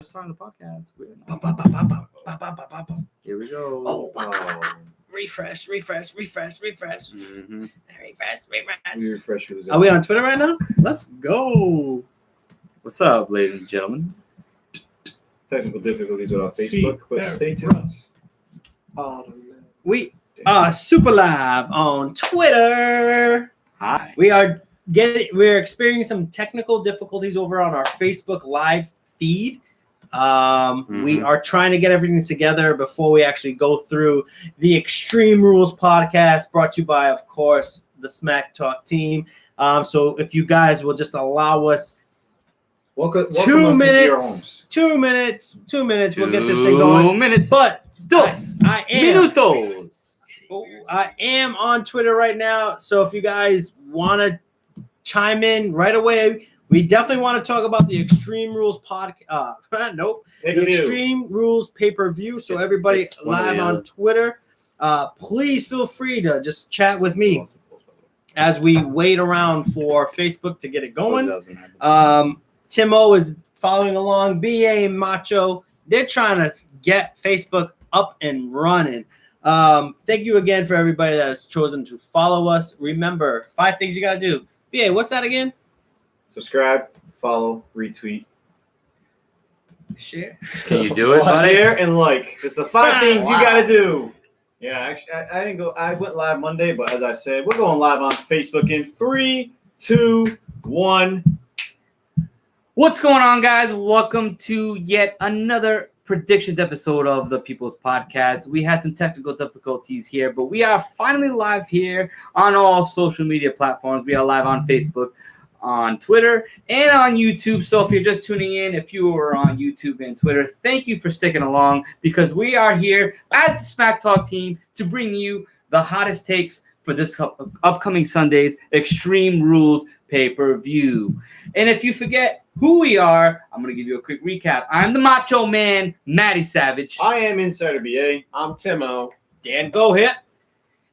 starting the podcast. Ba-ba-ba-ba-ba-ba-ba-ba-ba. Here we go. Oh. Refresh. Mm-hmm. We refresh who's Are we on Twitter right now? Let's go. What's up, ladies and gentlemen? Technical difficulties with our See, Facebook, but there, stay tuned. We are super live on Twitter. Hi. We're experiencing some technical difficulties over on our Facebook Live feed. We are trying to get everything together before we actually go through the Extreme Rules podcast, brought to you by, of course, the SmackTalk team. So if you guys will just allow us Welcome 2 us into your minutes, homes. 2 minutes, 2 minutes, we'll get this thing going. 2 minutes. But Dos I am. minutos. I am on Twitter right now, so if you guys want to chime in right away, we definitely want to talk about the Extreme Rules podcast. The Extreme Rules pay-per-view. So everybody it's one or live the on other. Twitter, please feel free to just chat with me as we wait around for Facebook to get it going. Timo is following along. BA and Macho, they're trying to get Facebook up and running. Thank you again for everybody that has chosen to follow us. Remember, 5 things you got to do. BA, what's that again? Subscribe, follow, retweet. Share. Can you do it, buddy? Share and like. It's the 5 things you Wow. got to do. Yeah, actually, I didn't go. I went live Monday, but as I said, we're going live on Facebook in 3, 2, 1. What's going on, guys? Welcome to yet another predictions episode of the People's Podcast. We had some technical difficulties here, but we are finally live here on all social media platforms. We are live on Facebook, on Twitter, and on YouTube. So if you're just tuning in, if you are on YouTube and Twitter, thank you for sticking along, because we are here as the SmackTalk team to bring you the hottest takes for this upcoming Sunday's Extreme Rules pay-per-view. And if you forget who we are, I'm going to give you a quick recap. I'm the Macho Man, Matty Savage. I am Insider BA. I'm Timo. Dan, go hit.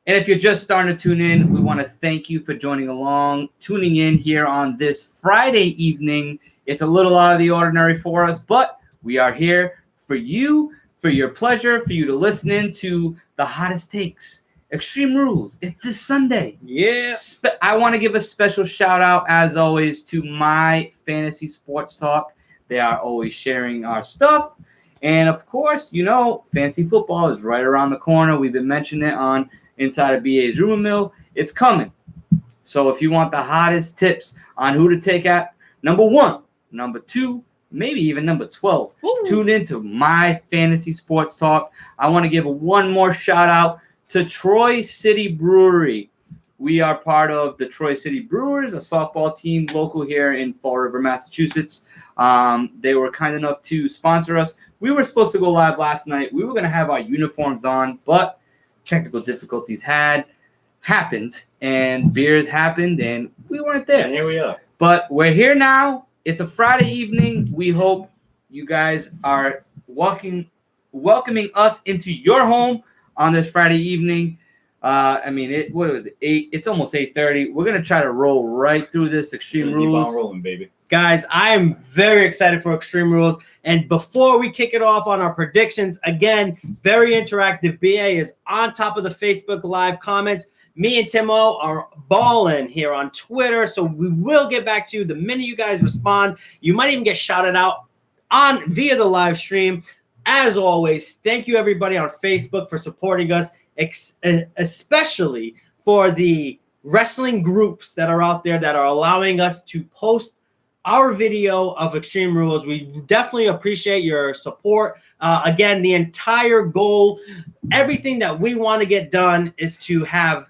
And if you're just starting to tune in, we want to thank you for tuning in here on this Friday evening. It's a little out of the ordinary for us, but we are here for you, for your pleasure, for you to listen in to the hottest takes. Extreme Rules. It's this Sunday. Yeah. I want to give a special shout out, as always, to My Fantasy Sports Talk. They are always sharing our stuff. And of course, you know, fantasy football is right around the corner. We've been mentioning it on Inside of BA's Rumor Mill. It's coming. So if you want the hottest tips on who to take at number 1, number 2, maybe even number 12, tune into My Fantasy Sports Talk. I want to give one more shout out to Troy City Brewery. We are part of the Troy City Brewers, a softball team local here in Fall River, Massachusetts. They were kind enough to sponsor us. We were supposed to go live last night. We were going to have our uniforms on, but technical difficulties happened, and beers happened, and we weren't there. And here we are. But we're here now. It's a Friday evening. We hope you guys are welcoming us into your home on this Friday evening. What was it? 8? It's almost 8:30. We're gonna try to roll right through this Extreme Keep Rules. on rolling, baby. Guys, I am very excited for Extreme Rules. And before we kick it off on our predictions, again, very interactive. BA is on top of the Facebook Live comments. Me and Timo are balling here on Twitter, so we will get back to you the minute you guys respond. You might even get shouted out via the live stream. As always, thank you everybody on Facebook for supporting us, especially for the wrestling groups that are out there that are allowing us to post our video of Extreme Rules. We definitely appreciate your support. Again, the entire goal, everything that we want to get done is to have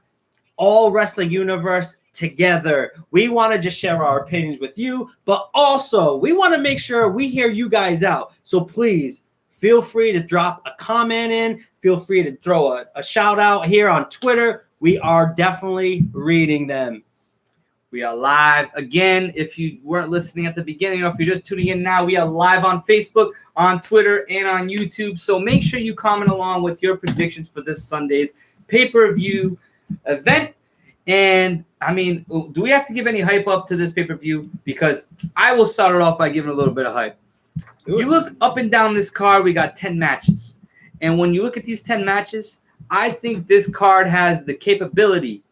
all wrestling universe together. We want to just share our opinions with you, but also we want to make sure we hear you guys out. So please feel free to drop a comment in. Feel free to throw a shout out here on Twitter. We are definitely reading them. We are live again. If you weren't listening at the beginning, or if you're just tuning in now, we are live on Facebook, on Twitter, and on YouTube. So make sure you comment along with your predictions for this Sunday's pay-per-view event. And do we have to give any hype up to this pay-per-view? Because I will start it off by giving a little bit of hype. You look up and down this card, we got 10 matches. And when you look at these 10 matches, I think this card has the capability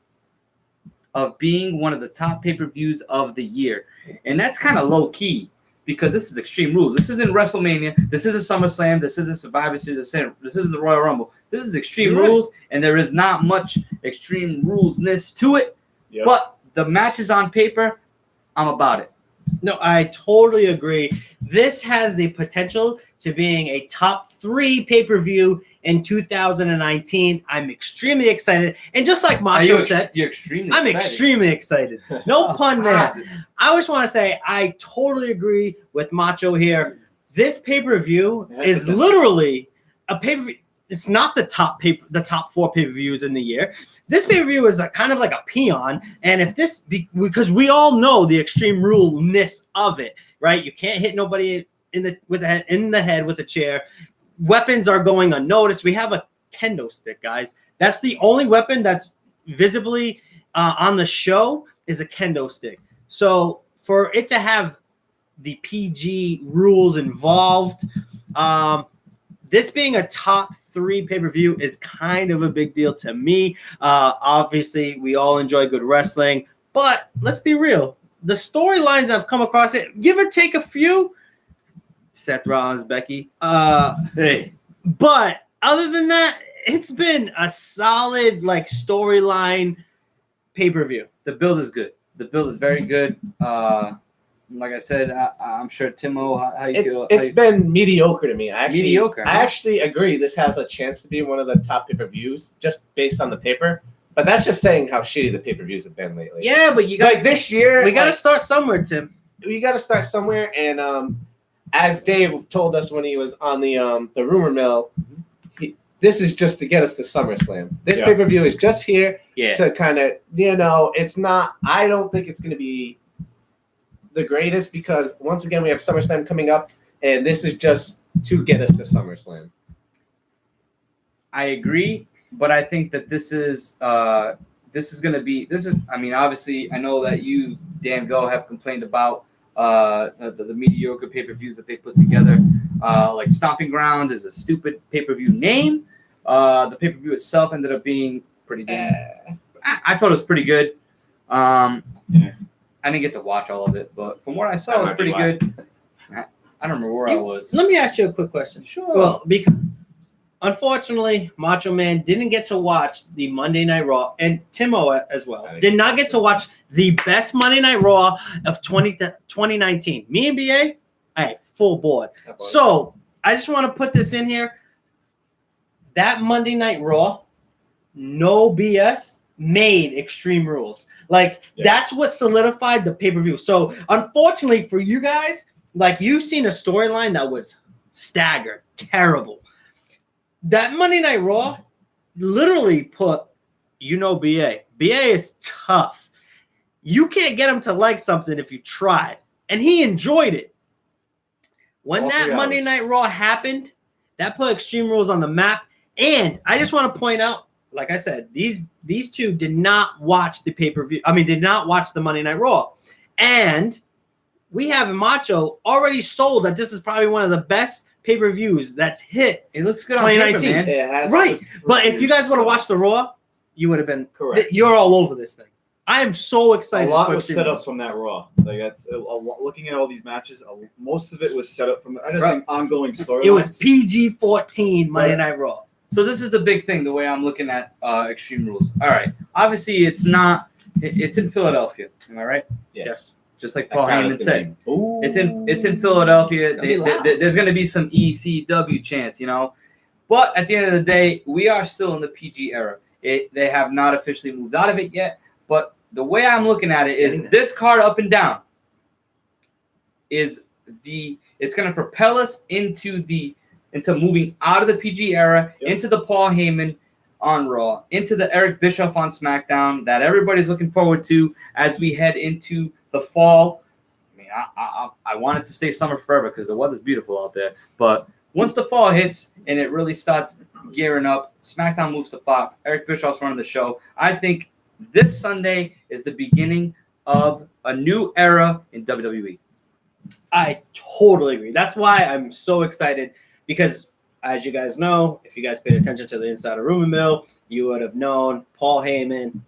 of being one of the top pay-per-views of the year. And that's kind of low-key because this is Extreme Rules. This isn't WrestleMania. This isn't SummerSlam. This isn't Survivor Series. This isn't the Royal Rumble. This is Extreme Rules, and there is not much Extreme Rules-ness to it. Yep. But the matches on paper, I'm about it. No, I totally agree. This has the potential to being a top 3 pay-per-view in 2019. I'm extremely excited. And just like Macho said, I'm extremely excited. No pun there. I just want to say I totally agree with Macho here. This pay-per-view is literally a pay-per-view. It's not the top 4 pay-per-views in the year. This pay-per-view is kind of like a peon, and if this because we all know the Extreme Rule-ness of it, right? You can't hit nobody in the head with a chair. Weapons are going unnoticed. We have a kendo stick, guys. That's the only weapon that's visibly on the show is a kendo stick. So for it to have the PG rules involved, this being a top 3 pay-per-view is kind of a big deal to me. Obviously, we all enjoy good wrestling, but let's be real. The storylines that have come across it, give or take a few, Seth Rollins, Becky. Hey. But other than that, it's been a solid storyline pay-per-view. The build is good. The build is very good. Like I said, I'm sure Timo, how you feel? It's been mediocre to me. I actually agree. This has a chance to be one of the top pay-per-views just based on the paper. But that's just saying how shitty the pay-per-views have been lately. Yeah, but you got this year. We got to start somewhere, Tim. We got to start somewhere, and as Dave told us when he was on the rumor mill, this is just to get us to SummerSlam. This pay-per-view is just here to kind of, it's not. I don't think it's going to be the greatest because once again we have SummerSlam coming up, and this is just to get us to SummerSlam. I agree, but I think that this is going to be I mean, obviously, I know that you, Dan Go, have complained about the mediocre pay-per-views that they put together. Like Stomping Grounds is a stupid pay-per-view name. The pay-per-view itself ended up being pretty good. I thought it was pretty good. I didn't get to watch all of it, but from what I saw, it was pretty good. I don't remember where I was. Let me ask you a quick question. Sure. Well, because unfortunately, Macho Man didn't get to watch the Monday Night Raw, and Timo as well, did not get to watch the best Monday Night Raw of 2019. Me and BA, hey, full board. So I just want to put this in here. That Monday Night Raw, no BS, made Extreme Rules. That's what solidified the pay-per-view. So unfortunately for you guys, you've seen a storyline that was staggered, terrible. That Monday Night Raw literally put, BA. BA is tough. You can't get him to like something if you tried. And he enjoyed it. When that Monday Night Raw happened, that put Extreme Rules on the map. And I just want to point out, like I said, these two did not watch the pay-per-view. I mean, did not watch the Monday Night Raw. And we have Macho already sold that this is probably one of the best pay-per-views that's hit. It looks good on paper, 2019. man. It has Right. But if you guys would have watched the Raw, you would have been correct. You're all over this thing. I am so excited. A lot was set up from that Raw. That's looking at all these matches. Most of it was set up from ongoing storylines. It was PG-14 Monday Night Raw. So this is the big thing, the way I'm looking at Extreme Rules. All right. Obviously, it's not. It's in Philadelphia. Am I right? Yes. Just like Paul Heyman said. It's in Philadelphia. There's going to be some ECW chants, But at the end of the day, we are still in the PG era. They have not officially moved out of it yet. But the way I'm looking at it is this card up and down it's going to propel us into moving out of the PG era, into the Paul Heyman on Raw, into the Eric Bischoff on SmackDown that everybody's looking forward to as we head into the fall. I mean, I want it to stay summer forever because the weather's beautiful out there. But once the fall hits and it really starts gearing up, SmackDown moves to Fox. Eric Bischoff's running the show. I think this Sunday is the beginning of a new era in WWE. I totally agree. That's why I'm so excited because, as you guys know, if you guys paid attention to the Insider Rumor Mill, you would have known Paul Heyman,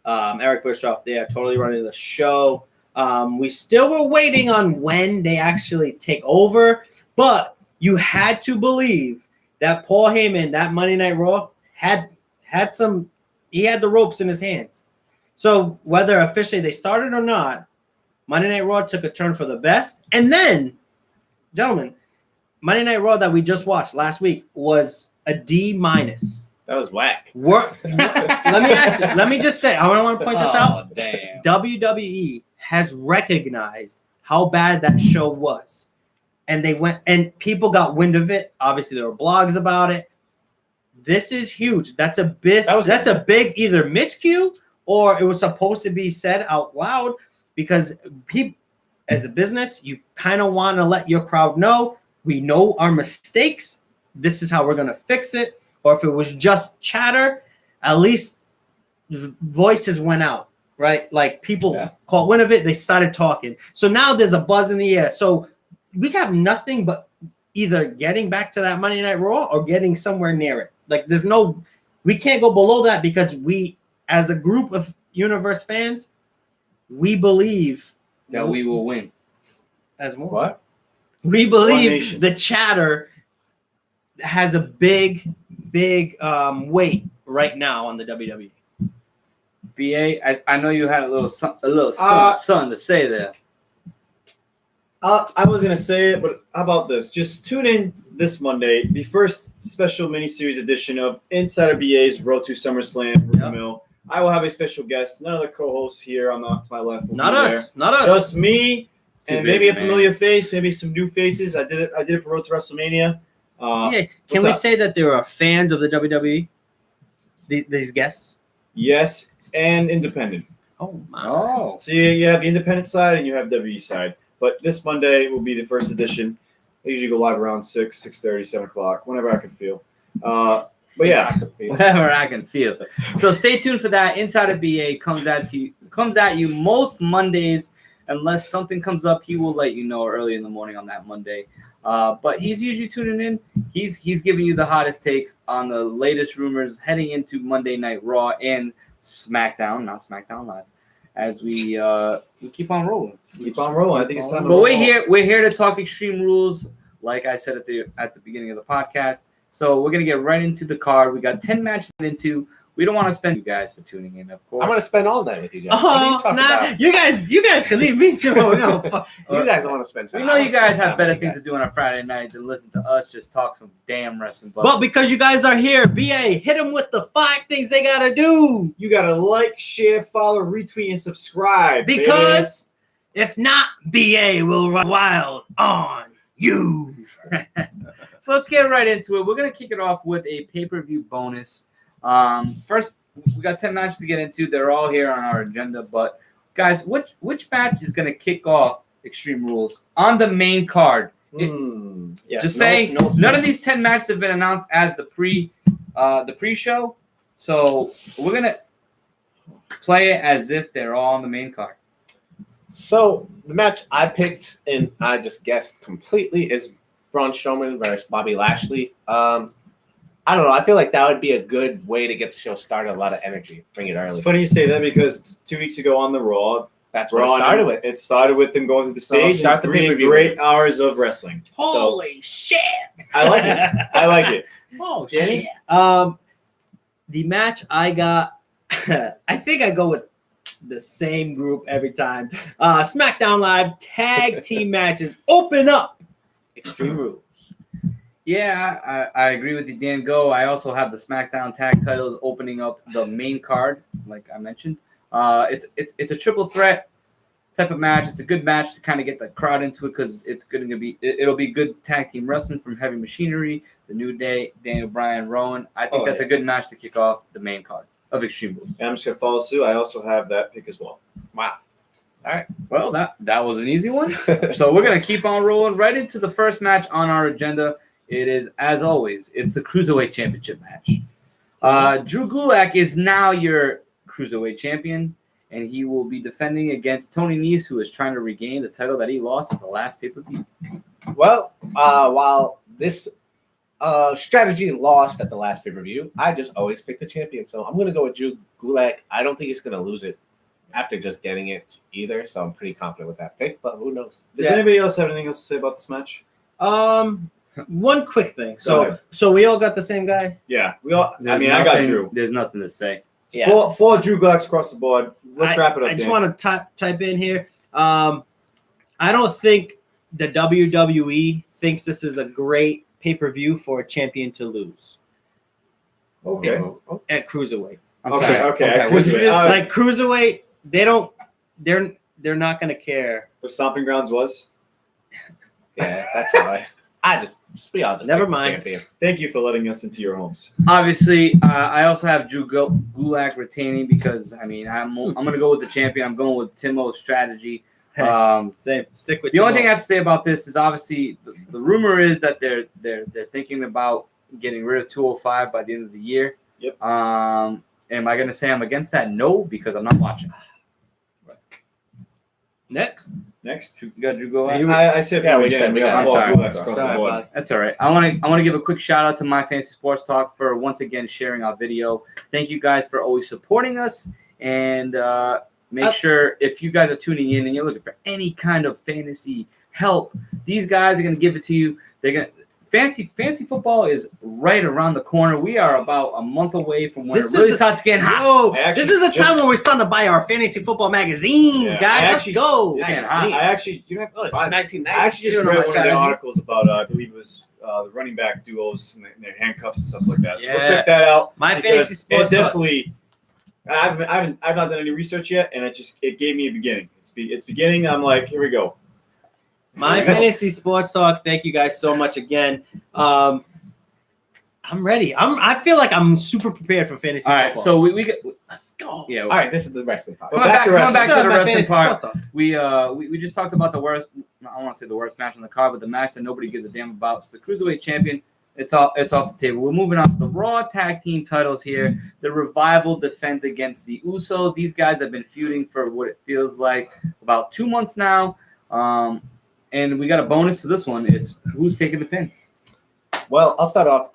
Eric Bischoff, they are totally running the show. We still were waiting on when they actually take over, but you had to believe that Paul Heyman, that Monday Night Raw, had the ropes in his hands. So whether officially they started or not, Monday Night Raw took a turn for the best. And then, gentlemen, Monday Night Raw that we just watched last week was a D-. That was whack. Let me just say, I want to point this out. Damn. WWE has recognized how bad that show was. And they went, and people got wind of it. Obviously, there were blogs about it. This is huge. That's a big either miscue or it was supposed to be said out loud because people, as a business, you kind of want to let your crowd know, we know our mistakes. This is how we're going to fix it. Or if it was just chatter, at least voices went out, right? Like people caught wind of it. They started talking. So now there's a buzz in the air. So we have nothing but either getting back to that Monday Night Raw or getting somewhere near it. Like we can't go below that because we, as a group of Universe fans, we believe that we will win. As more. What? We believe the chatter has a big weight right now on the WWE. BA, I know you had a little something to say there. I was gonna say it, but how about this? Just tune in this Monday, the first special mini-series edition of Insider BA's Road to SummerSlam Rumor Mill. I will have a special guest. None of the co-hosts here on to my left will not be us, there. not us. Just me and busy, maybe a man. familiar face, maybe some new faces. I did it for Road to WrestleMania. Can we say that there are fans of the WWE? These guests? Yes, and independent. Oh my! Oh, So you have the independent side and you have WWE side. But this Monday will be the first edition. I usually go live around 6, 6:30, 7 o'clock, whenever I can feel. But yeah, whatever I can feel. So stay tuned for that. Insider BA comes at you most Mondays, unless something comes up. He will let you know early in the morning on that Monday. But he's usually tuning in. He's giving you the hottest takes on the latest rumors heading into Monday Night Raw and SmackDown, not SmackDown Live, as we keep on rolling. Keep on rolling. I think it's time to But roll. we're here to talk Extreme Rules, like I said at the beginning of the podcast. So we're gonna get right into the card. We got 10 matches to get into. We don't want to spend you guys for tuning in, of course. I'm gonna spend all night with you guys. What are you talking about? You guys can leave me too. You guys don't want to spend time. We know you guys have better things to do on a Friday night than listen to us just talk some damn wrestling. Well, because you guys are here, BA, hit them with the 5 things they gotta do. You gotta like, share, follow, retweet, and subscribe. Because if not, BA will run wild on you. So let's get right into it. We're gonna kick it off with a pay-per-view bonus. First, we got 10 matches to get into. They're all here on our agenda. But guys, which match is gonna kick off Extreme Rules on the main card? Saying, none of these 10 matches have been announced as the pre-show. So we're gonna play it as if they're all on the main card. So the match I picked and I just guessed completely is Braun Strowman versus Bobby Lashley. I don't know. I feel like that would be a good way to get the show started. A lot of energy. Bring it early. It's funny you say that because 2 weeks ago on the Raw, That's what it started with. It started with them going to the stage start and the 3 pay-per-view. great hours of wrestling. Holy shit! I like it. I like it. Oh, Jenny? The match I got, I think I go with the same group every time. SmackDown Live tag team matches open up Extreme Rules. Yeah, I agree with you, Dan. Go. I also have the SmackDown Tag Titles opening up the main card, like I mentioned. It's a triple threat type of match. It's a good match to kind of get the crowd into it because it'll be good tag team wrestling from Heavy Machinery, The New Day, Daniel Bryan, Rowan. I think that's a good match to kick off the main card of Extreme Rules. And I'm just gonna follow suit. I also have that pick as well. Wow. All right. Well, that was an easy one. So we're gonna keep on rolling right into the first match on our agenda. It is, as always, it's the Cruiserweight Championship match. Drew Gulak is now your Cruiserweight champion, and he will be defending against Tony Nese, who is trying to regain the title that he lost at the last pay-per-view. Well, while this strategy lost at the last pay-per-view, I just always pick the champion. So I'm going to go with Drew Gulak. I don't think he's going to lose it after just getting it either. So I'm pretty confident with that pick, but who knows? Does anybody else have anything else to say about this match? One quick thing. Go ahead. So we all got the same guy? Yeah, we all. There's I got Drew. There's nothing to say. Yeah. Four Drew Gulaks across the board. Let's wrap it up. I just want to type in here. I don't think the WWE thinks this is a great pay-per-view for a champion to lose. Okay. At cruiserweight. Okay. Cruiserweight. Like cruiserweight, they're not going to care. The stomping grounds was. Yeah, that's why. We all just Never pick the mind. champion. Thank you for letting us into your homes. Obviously, I also have Drew Gulak retaining because, I'm going to go with the champion. I'm going with Timo's strategy. Same. Stick with the only Timo. thing I have to say about this is obviously the rumor is that they're thinking about getting rid of 205 by the end of the year. Yep. Am I going to say I'm against that? No, because I'm not watching. Next. You got Drew Gulak? I said Yeah, we again, said we got four Gulaks across the Sorry, board. buddy. That's all right. I want to give a quick shout out to My Fantasy Sports Talk for once again sharing our video. Thank you guys for always supporting us, and make sure if you guys are tuning in and you're looking for any kind of fantasy help, these guys are going to give it to you. They're going to fantasy football is right around the corner. We are about a month away from when it really starts getting hot. Yo, Actually, this is the time when we're starting to buy our fantasy football magazines, guys. Let's go. It's getting I hot. actually, you don't have to It's buy. 1990. I actually just You know read my one of the strategy. articles about, I believe it was the running back duos and their handcuffs and stuff like that. So Yeah. go check that out. My because fantasy sports. It definitely. I've not done any research yet, and it gave me a beginning. It's beginning. I'm like, here we go. My fantasy sports talk. Thank you guys so much again. I'm ready. I feel like I'm super prepared for fantasy All right, football. so we get let's go. yeah. All right, this is the wrestling part. Coming Well, back to the Let's go, my wrestling fantasy part. sports talk. We just talked about the worst. I don't want to say the worst match on the card, but the match that nobody gives a damn about. It's the cruiserweight champion. It's off the table. We're moving on to the Raw tag team titles here. The Revival defends against the Usos. These guys have been feuding for what it feels like about 2 months now. And we got a bonus for this one. It's who's taking the pin. Well, I'll start off.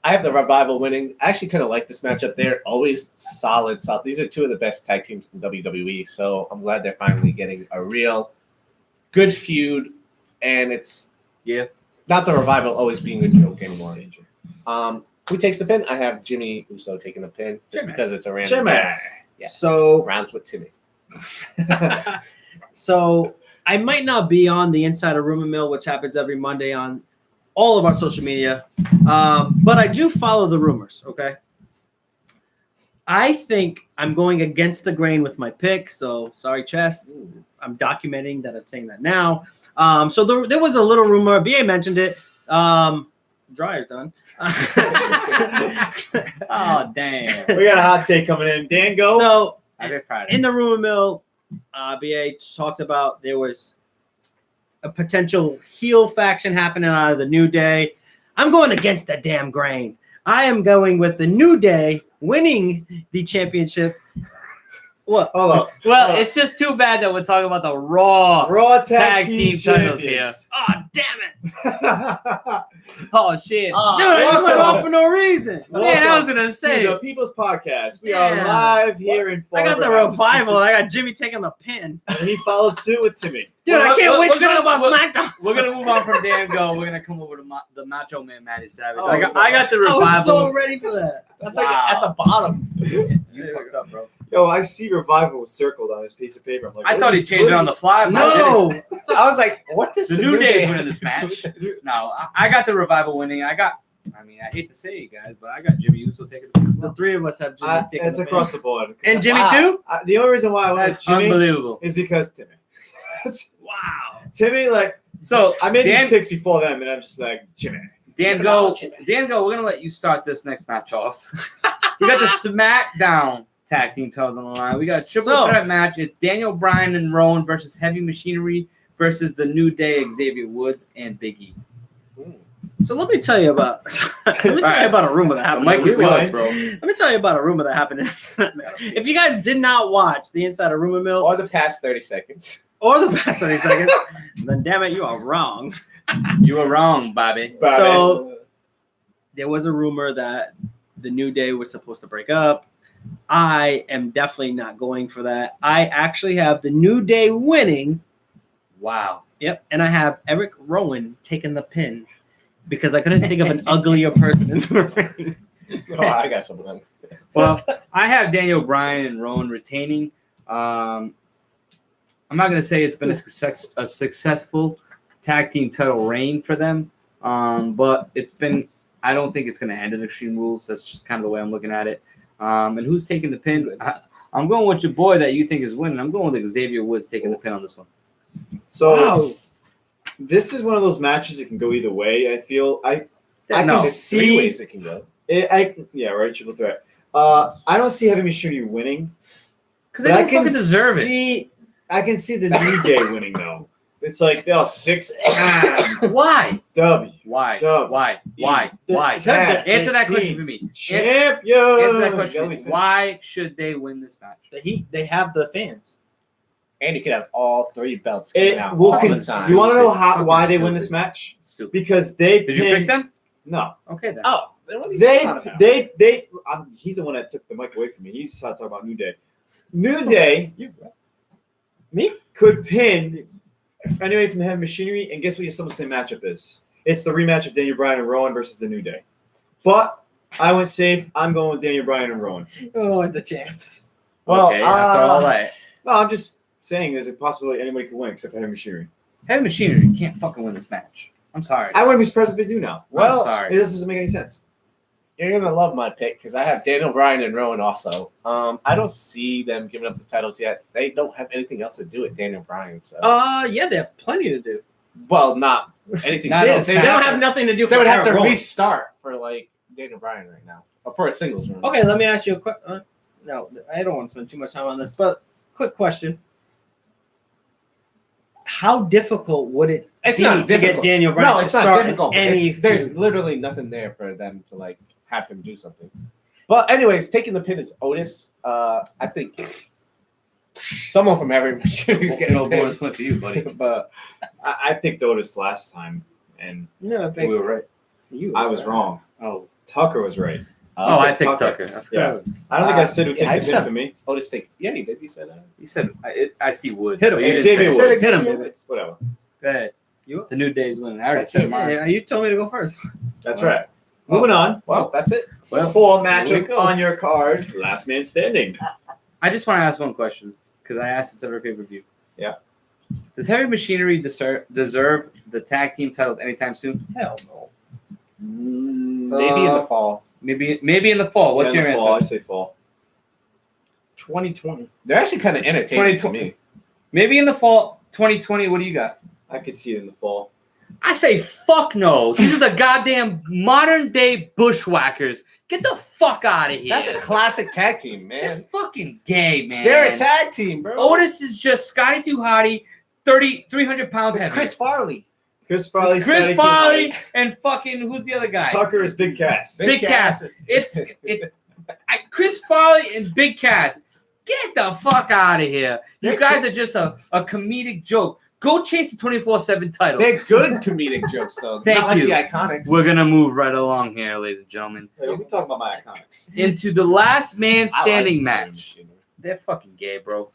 I have the Revival winning. I actually kind of like this matchup. They're always solid. These are two of the best tag teams in WWE, so I'm glad they're finally getting a real good feud. And it's not the Revival always being a joke anymore. Who takes the pin? I have Jimmy Uso taking the pin just because it's a random. Jimmy. guess. Yeah. So Rounds with Timmy. So I might not be on the Insider Rumor Mill, which happens every Monday on all of our social media, but I do follow the rumors, okay? I think I'm going against the grain with my pick, so sorry, Chest. I'm documenting that I'm saying that now. So there was a little rumor. BA mentioned it. Dryer's done. Oh damn! We got a hot take coming in. Dan, go. So Happy Friday. in the rumor mill, BA talked about there was a potential heel faction happening out of the New Day. I'm going against that damn grain. I am going with the New Day winning the championship. What? Hold up. Well, it's just too bad that we're talking about the Raw Tag team titles champions. Oh, damn it. Oh shit! Dude, I just went off for no reason. Man, I was gonna say. To the People's Podcast. We Yeah. are live here in I got the Florida, Revival. I Massachusetts. got Jimmy taking the pin. And he followed suit with Timmy. Dude, Well, I can't wait we're to talk gonna- about SmackDown. We're gonna move on from Dan Go. We're gonna come over to the Macho Man Matty Savage. Oh, I got the I was Revival. so ready for that. That's Wow. like at the bottom. You fucked up, bro. Yo, I see Revival circled on his piece of paper. I'm like, I what thought is he this- changed it on the fly. but I didn't. No. I was like, what does The New Day have winning this to do match. with it? No, I got the Revival winning. I hate to say it, guys, but I got Jimmy Uso taking the pin. The three of us have Jimmy taking it's the across pin. the board. And Jimmy Wow. too? The only reason why I went with That's Jimmy unbelievable. is because Timmy. Wow. Timmy, like, So I made Dan, these picks before them, and I'm just like, Jimmy. Dan Go, we're gonna let you start this next match off. We got the SmackDown Tag Team titles on the line. We got a triple threat match. It's Daniel Bryan and Rowan versus Heavy Machinery versus the New Day, Xavier Woods and Big E. So let me tell you about a rumor that happened. Mike is Rewind. bro. Let me tell you about a rumor that happened. If you guys did not watch the Inside of Rumor Mill Or the past 30 seconds. or the past 30 seconds, then damn it, you are wrong. You were wrong, Bobby. So there was a rumor that the New Day was supposed to break up. I am definitely not going for that. I actually have the New Day winning. Wow. Yep. And I have Eric Rowan taking the pin because I couldn't think of an uglier person in the ring. Oh, I got something. Well, I have Daniel Bryan and Rowan retaining. I'm not going to say it's been a successful tag team title reign for them, but it's been. I don't think it's going to end in Extreme Rules. That's just kind of the way I'm looking at it. And who's taking the pin? I'm going with your boy that you think is winning. I'm going with Xavier Woods taking the pin on this one. So this is one of those matches that can go either way. I feel I No. can There's 3 see. ways it can go. Yeah, right. Triple threat. I don't see Heavy Machinery winning. Because they don't fucking deserve it. I can see the New Day winning though. It's like 6 Why? W. Why? Dub. Why? Why? Because Answer the that team. question for me. Champion. Answer that question for Gotta me. be finished. Why should they win this match? They have the fans. And you could have all 3 belts coming It out will all the con- time. you want to know Fucking why they stupid. win this match? Stupid. Because they Did you pick pinned- them? No, Okay then. Oh, then what are you talking about? they. He's the one that took the mic away from me. He's started talking about New Day. New Day could pin anybody from the Heavy Machinery, and guess what your SummerSlam matchup is? It's the rematch of Daniel Bryan and Rowan versus the New Day. But I went safe. I'm going with Daniel Bryan and Rowan. Oh, the champs. Well, okay, after all that. No, I'm just saying there's a possibility anybody could win except for Heavy Machinery. Heavy Machinery can't fucking win this match. I'm sorry. I wouldn't be surprised if they do now. I'm sorry. It doesn't make any sense. You're gonna love my pick because I have Daniel Bryan and Rowan also. I don't see them giving up the titles yet. They don't have anything else to do with Daniel Bryan. So, Yeah, they have plenty to do. well, not anything. Not they, else. They would don't have have nothing to do. They for would have Eric to Rowan. restart for like Daniel Bryan right now, or for a singles run. Okay, let me ask you a question. No, I don't want to spend too much time on this, but quick question. How difficult would it It's be not to get difficult. Daniel Bryan No, to it's not start difficult. but any there's feud? literally nothing there for them to like have him do something. But anyways, taking the pin is Otis. I think someone from every machine is getting no pinned. bonus point for you, buddy. But I picked Otis last time, and No, We were right. you. I was wrong. Oh, Tucker was right. I picked Tucker. Tucker. Yeah. I don't think I said who yeah, I takes just the pin have- for me. Otis take. Yeah, he did. He said that. He said, I see Woods. Hit him. but you didn't Xavier say Woods. Hit him. Whatever. Go ahead. You? The New Day's winning. I already said mine. Yeah, you told me to go first. That's right. Moving on. Well, that's it. Well, Full here we matchup go. on your card. Last man standing. I just want to ask one question because I asked this every pay-per-view. Yeah. Does Heavy Machinery deserve the tag team titles anytime soon? Hell no. Maybe in the fall. Maybe in the fall. What's Yeah, in your the answer? fall, I say fall. 2020. They're actually kind of entertaining to 2020. me. Maybe in the fall 2020. What do you got? I could see it in the fall. I say fuck no. These are the goddamn modern day bushwhackers. Get the fuck out of here. That's a classic tag team, They're man. fucking gay, man. They're a tag team, bro. Otis is just Scotty Too Hottie, 300 pounds It's heavy. Chris Farley. Chris Farley. Chris Scotty Farley Too and fucking who's the other guy? High. Tucker is Big Cass. Big Cass. Chris Farley and Big Cass. Get the fuck out of here. You guys are just a comedic joke. Go chase the 24/7 title. They're good comedic jokes, though. Thank Not you. like the Iconics. We're gonna move right along here, ladies and gentlemen, Hey, we talking about my iconics. into the last man I like standing the match. Machine. They're fucking gay, bro.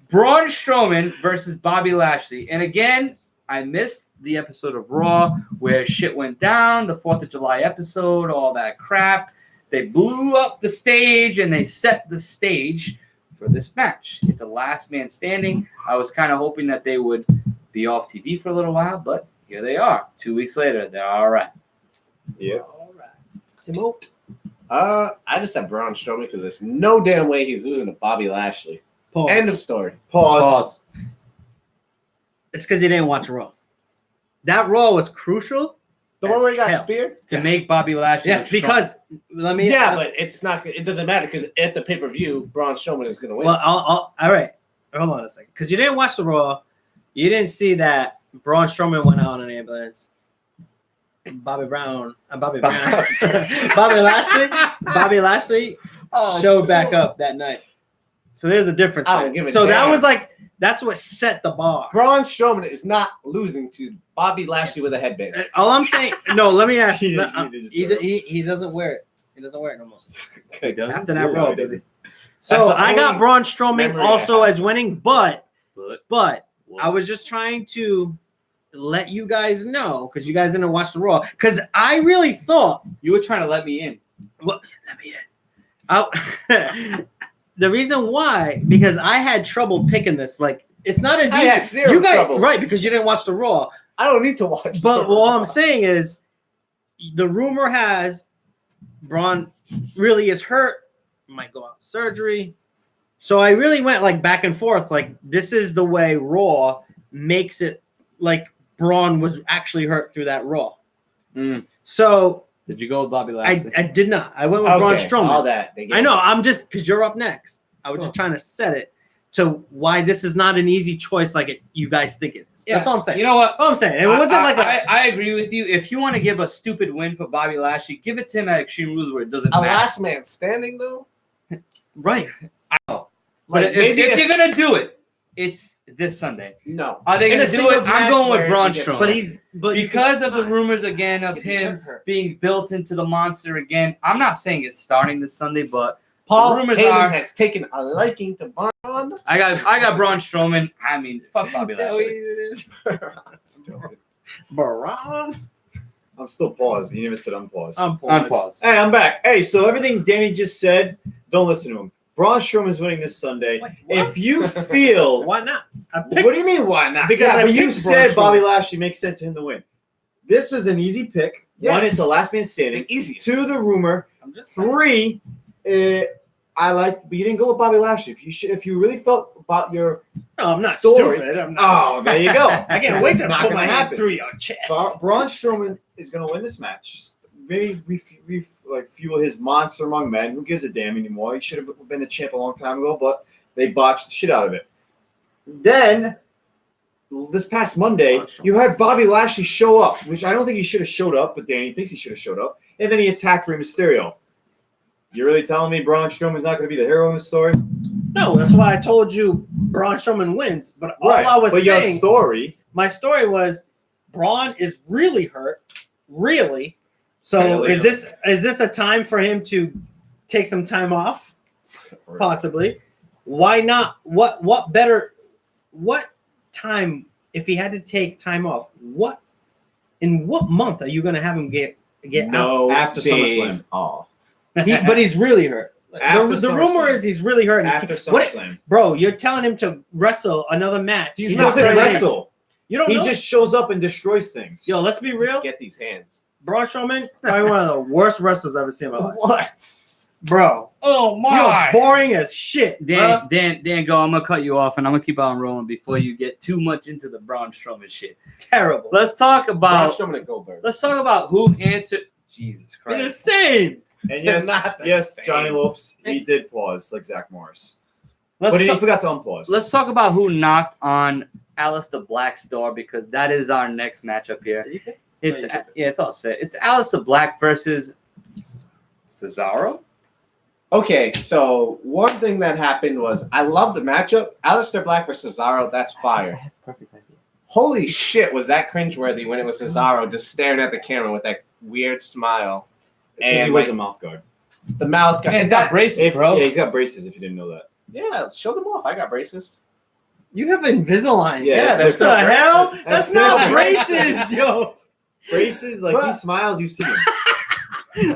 Braun Strowman versus Bobby Lashley. And again, I missed the episode of Raw where shit went down, the 4th of July episode, all that crap. They blew up the stage and they set the stage for this match. It's a last man standing. I was kind of hoping that they would be off TV for a little while, but here they are. 2 weeks later, they're all right. Yeah. All right. Timo. I just have Braun Strowman because there's no damn way he's losing to Bobby Lashley. Pause. End of story. Pause. It's because he didn't watch Raw. That Raw was crucial. The one where he got Hell. speared? To make Bobby Lashley Yes, look strong. because let me. Yeah, but it's not. It doesn't matter because at the pay per view, Braun Strowman is going to win. Well, all right. Hold on a second. Because you didn't watch the Raw. You didn't see that Braun Strowman went out on an ambulance. Bobby Brown, Bobby Lashley showed back up that night. So there's a difference. I don't give a So that damn. was like that's what set the bar. Braun Strowman is not losing to Bobby Lashley with a headband. All I'm saying, no, let me ask you. He He doesn't wear it. He doesn't wear it no more. Okay, After that Raw, he doesn't. baby. So That's the I got only Braun Strowman memory also I have. as winning, but What? I was just trying to let you guys know because you guys didn't watch the Raw. Because I really thought You were trying to let me in. let me in. The reason why, because I had trouble picking this. Like, it's not as I easy. had zero You guys, trouble. right? Because you didn't watch the Raw. I don't need to watch. But all I'm saying is, the rumor has Braun really is hurt, might go out surgery. So I really went like back and forth. Like, this is the way Raw makes it like Braun was actually hurt through that Raw. So Did you go with Bobby Lashley? I did not. I went with Braun Strowman. All that. I know. I'm just because you're up next. I was just trying to set it to why this is not an easy choice like you guys think it is. Yeah. That's all I'm saying. You know what? All I'm saying. It wasn't like I agree with you. If you want to give a stupid win for Bobby Lashley, give it to him at Extreme Rules where it doesn't A matter. last man standing though. right. I know. Like, But if you're gonna do it, it's this Sunday. no. Are they In gonna a do singles it? I'm match going with where Braun he gets- Strowman. But Because of the rumors again of He's gonna him get hurt. being built into the monster again. I'm not saying it's starting this Sunday, but Paul the rumors Heyman are- has taken a liking to Braun. I got Braun Strowman. I mean, fuck Bobby That's how Lashley. easy it is. Braun. I'm still paused. You never said unpause. I'm Unpause. Hey, I'm back. Hey, so everything Danny just said, don't listen to him. Braun Strowman's winning this Sunday. Wait, what? If you feel, Why not? what do you mean? Why not? Because I but you picked said Braun Bobby Strowman. Lashley makes sense to him to win. This was an easy pick. Yes. One, it's a last man standing. The easiest. Two, the rumor. I'm just saying. Three, I like, but you didn't go with Bobby Lashley. If you really felt about your No, I'm not story. stupid. I'm not. Oh, there you go. I can't wait It's to not put gonna my hand happen. through your chest. Braun Strowman is going to win this match. Maybe fuel his monster among men. Who gives a damn anymore? He should have been the champ a long time ago, but they botched the shit out of it. Then, this past Monday, you had Bobby Lashley show up, which I don't think he should have showed up, but Danny thinks he should have showed up. And then he attacked Rey Mysterio. You're really telling me Braun Strowman's not going to be the hero in this story? No, that's why I told you Braun Strowman wins. But all I was but your saying, story. my story was Braun is really hurt, really. So Really? is this a time for him to take some time off? Possibly. Why not? What better? What time if he had to take time off? In what month are you going to have him get out? No After days SummerSlam. off. But he's really hurt. After The rumor SummerSlam. is he's really hurt. After What- SummerSlam. Bro, you're telling him to wrestle another match. He He's not doesn't ready. wrestle. You don't He know. just shows up and destroys things. Yo, let's be real. Get these hands. Braun Strowman, probably one of the worst wrestlers I've ever seen in my life. What? Bro, Oh you're boring as shit. Dan, go. I'm gonna cut you off, and I'm gonna keep on rolling before you get too much into the Braun Strowman shit. Terrible. Let's talk Braun about. Strowman and Goldberg. Let's talk about who answered. Jesus They're the Christ. same. And yes, Not the yes, same. Johnny Lopes, he did pause like Zach Morris. Let's But he talk- forgot to unpause. Let's talk about who knocked on Alistair Black's door because that is our next matchup here. It's it's all set. It's Alistair Black versus Cesaro. Okay, so one thing that happened was I love the matchup. Alistair Black versus Cesaro, that's fire. Perfect idea. Holy shit, was that cringeworthy when it was Cesaro just staring at the camera with that weird smile. It's 'cause he and, wears like, a mouth guard. The mouth guy. Man, Is he's got that, braces, bro. Yeah, he's got braces if you didn't know that. yeah, show them off. I got braces. You have Invisalign. Yeah, What that's the not hell? braces. That's That's not not braces, yo. Braces, like But- he smiles, you see him.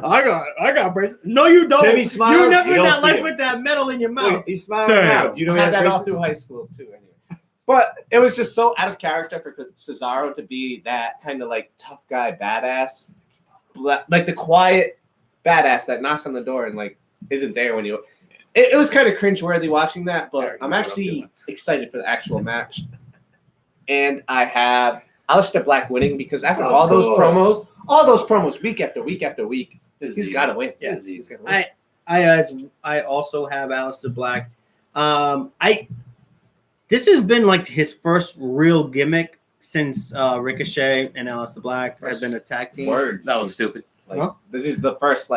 I got braces. No, you don't. Timmy smiles, You never you in don't that see life him. with that metal in your Wait, mouth. he's smiling now. Do you know I he had has that all braces? through high school too. Anyway. But it was just so out of character for Cesaro to be that kind of like tough guy, badass, like the quiet badass that knocks on the door and like isn't there when you. It was kind of cringeworthy watching that, but I'm actually excited for the actual match. And I have Alistair Black winning because after Of all those course. week after week after week, he's got to win. Yeah. He's got to win. I also have Alistair Black. This has been like his first real gimmick since Ricochet and Alistair Black have been a tag team. Words. That was stupid. Like, This is the first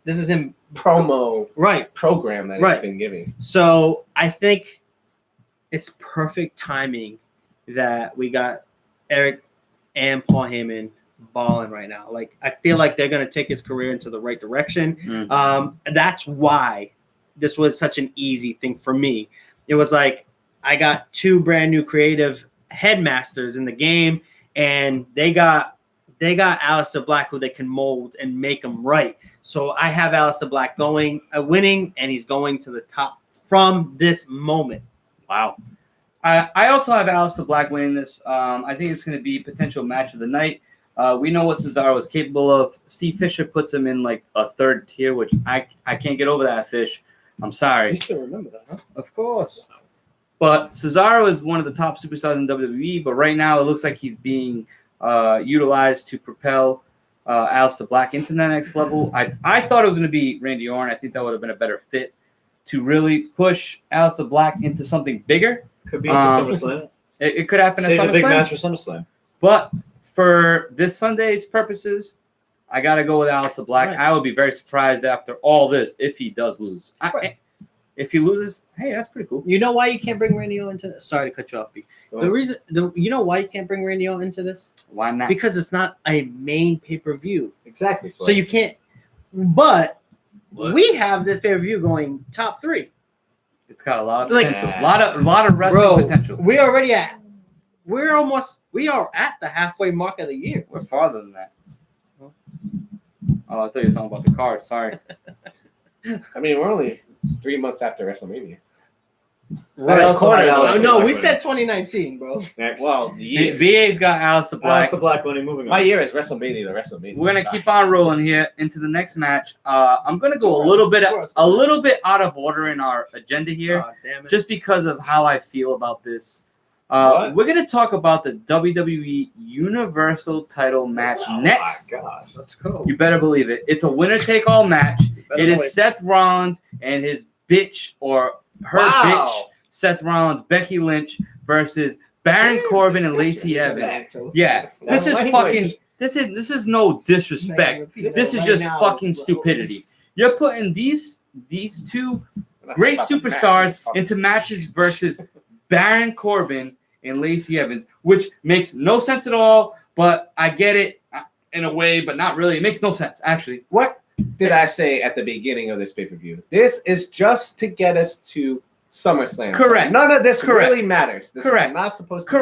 This is him promo right program that he's been giving. So I think it's perfect timing that we got Eric and Paul Heyman balling right now. Like, I feel like they're going to take his career into the right direction. That's why this was such an easy thing for me. It was like I got two brand new creative headmasters in the game, and they got Alistair Black, who they can mold and make them right. So I have Alistair Black winning, and he's going to the top from this moment. Wow. I also have Alistair Black winning this. I think it's going to be potential match of the night. We know what Cesaro is capable of. Steve Fisher puts him in like a third tier, which I can't get over that, Fish. I'm sorry. You still remember that, huh? Of course. But Cesaro is one of the top superstars in WWE, but right now it looks like he's being utilized to propel Alistair Black into the next level. I thought it was going to be Randy Orton. I think that would have been a better fit to really push Alistair Black into something bigger. Could be into SummerSlam. It could happen at Save SummerSlam. a big match for SummerSlam. But for this Sunday's purposes, I got to go with Alistair Black. Right. I would be very surprised after all this if he does lose. If he loses, hey, that's pretty cool. You know why you can't bring Randy Orton into this? Sorry to cut you off, B. You know why you can't bring Randy Orton into this? Why not? Because it's not a main pay-per-view. Exactly. So you can't. But we have this pay-per-view going top 3. It's got a lot of potential. A lot of wrestling potential. We are at the halfway mark of the year. We're farther than that. Oh, I thought you were talking about the card. Sorry. I mean, we're only 3 months after WrestleMania. Right. No, we said 2019, bro. Next. Well, the year. VA's got Alistair Black. Alistair Black winning. Moving on. My year is WrestleMania to WrestleMania. We're gonna keep on rolling here into the next match. I'm gonna go a little bit out of order in our agenda here, just because of how I feel about this. We're gonna talk about the WWE Universal Title match next. Oh my gosh, let's go! You better believe it. It's a winner-take-all match. It is Seth Rollins and his bitch or her bitch, Seth Rollins, Becky Lynch versus Baron Corbin and Lacey Evans. Yeah, this is fucking. This is no disrespect. This is just fucking stupidity. You're putting these two great superstars into matches versus Baron Corbin and Lacey Evans, which makes no sense at all. But I get it in a way, but not really. It makes no sense, actually. What did I say at the beginning of this pay-per-view? This is just to get us to SummerSlam. Correct. So none of this really matters. This is not supposed to be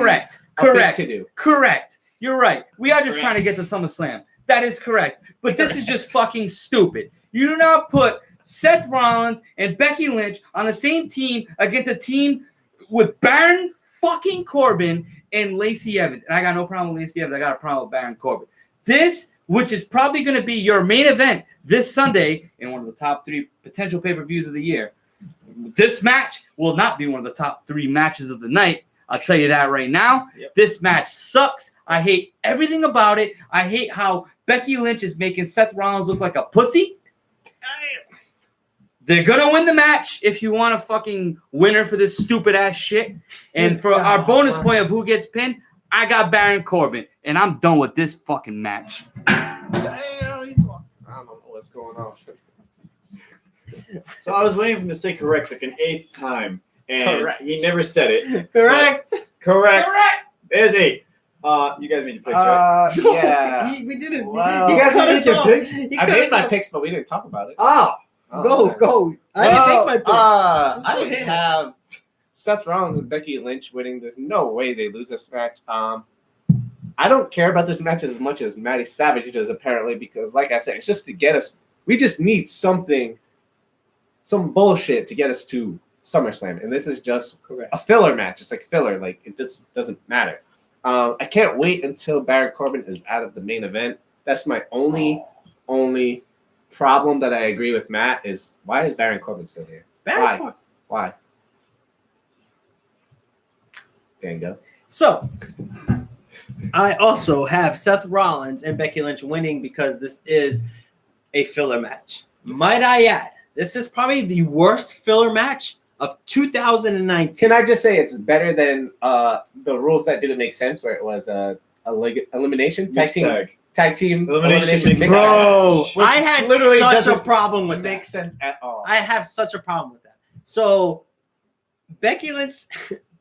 correct to do. Correct. You're right. We are just trying to get to SummerSlam. That is correct. But this is just fucking stupid. You do not put Seth Rollins and Becky Lynch on the same team against a team with Baron fucking Corbin and Lacey Evans. And I got no problem with Lacey Evans. I got a problem with Baron Corbin. This, which is probably going to be your main event this Sunday in one of the top 3 potential pay-per-views of the year. This match will not be one of the top 3 matches of the night. I'll tell you that right now. Yep. This match sucks. I hate everything about it. I hate how Becky Lynch is making Seth Rollins look like a pussy. They're going to win the match if you want a fucking winner for this stupid-ass shit. And for our bonus point of who gets pinned, I got Baron Corbin. And I'm done with this fucking match. Damn, I don't know what's going on. So I was waiting for him to say correct like an 8th time. And he never said it. Correct. There's 8. You guys made your picks, right? Yeah. We didn't. Wow. You guys made your picks? I made my picks, but we didn't talk about it. Go. I didn't make my pick. I have Seth Rollins and Becky Lynch winning. There's no way they lose this match. I don't care about this match as much as Matty Savage does, apparently, because, like I said, it's just to get us. We just need some bullshit to get us to SummerSlam, and this is just a filler match. It's like filler. Like, it just doesn't matter. I can't wait until Baron Corbin is out of the main event. That's my only problem that I agree with Matt is, why is Baron Corbin still here? Why? There you go. So, I also have Seth Rollins and Becky Lynch winning because this is a filler match. Might I add, this is probably the worst filler match of 2019. Can I just say it's better than the rules that didn't make sense, where it was elimination tag team elimination mixed Bro, match. I had literally such a doesn't problem with make that. sense at all. I have such a problem with that. So Becky Lynch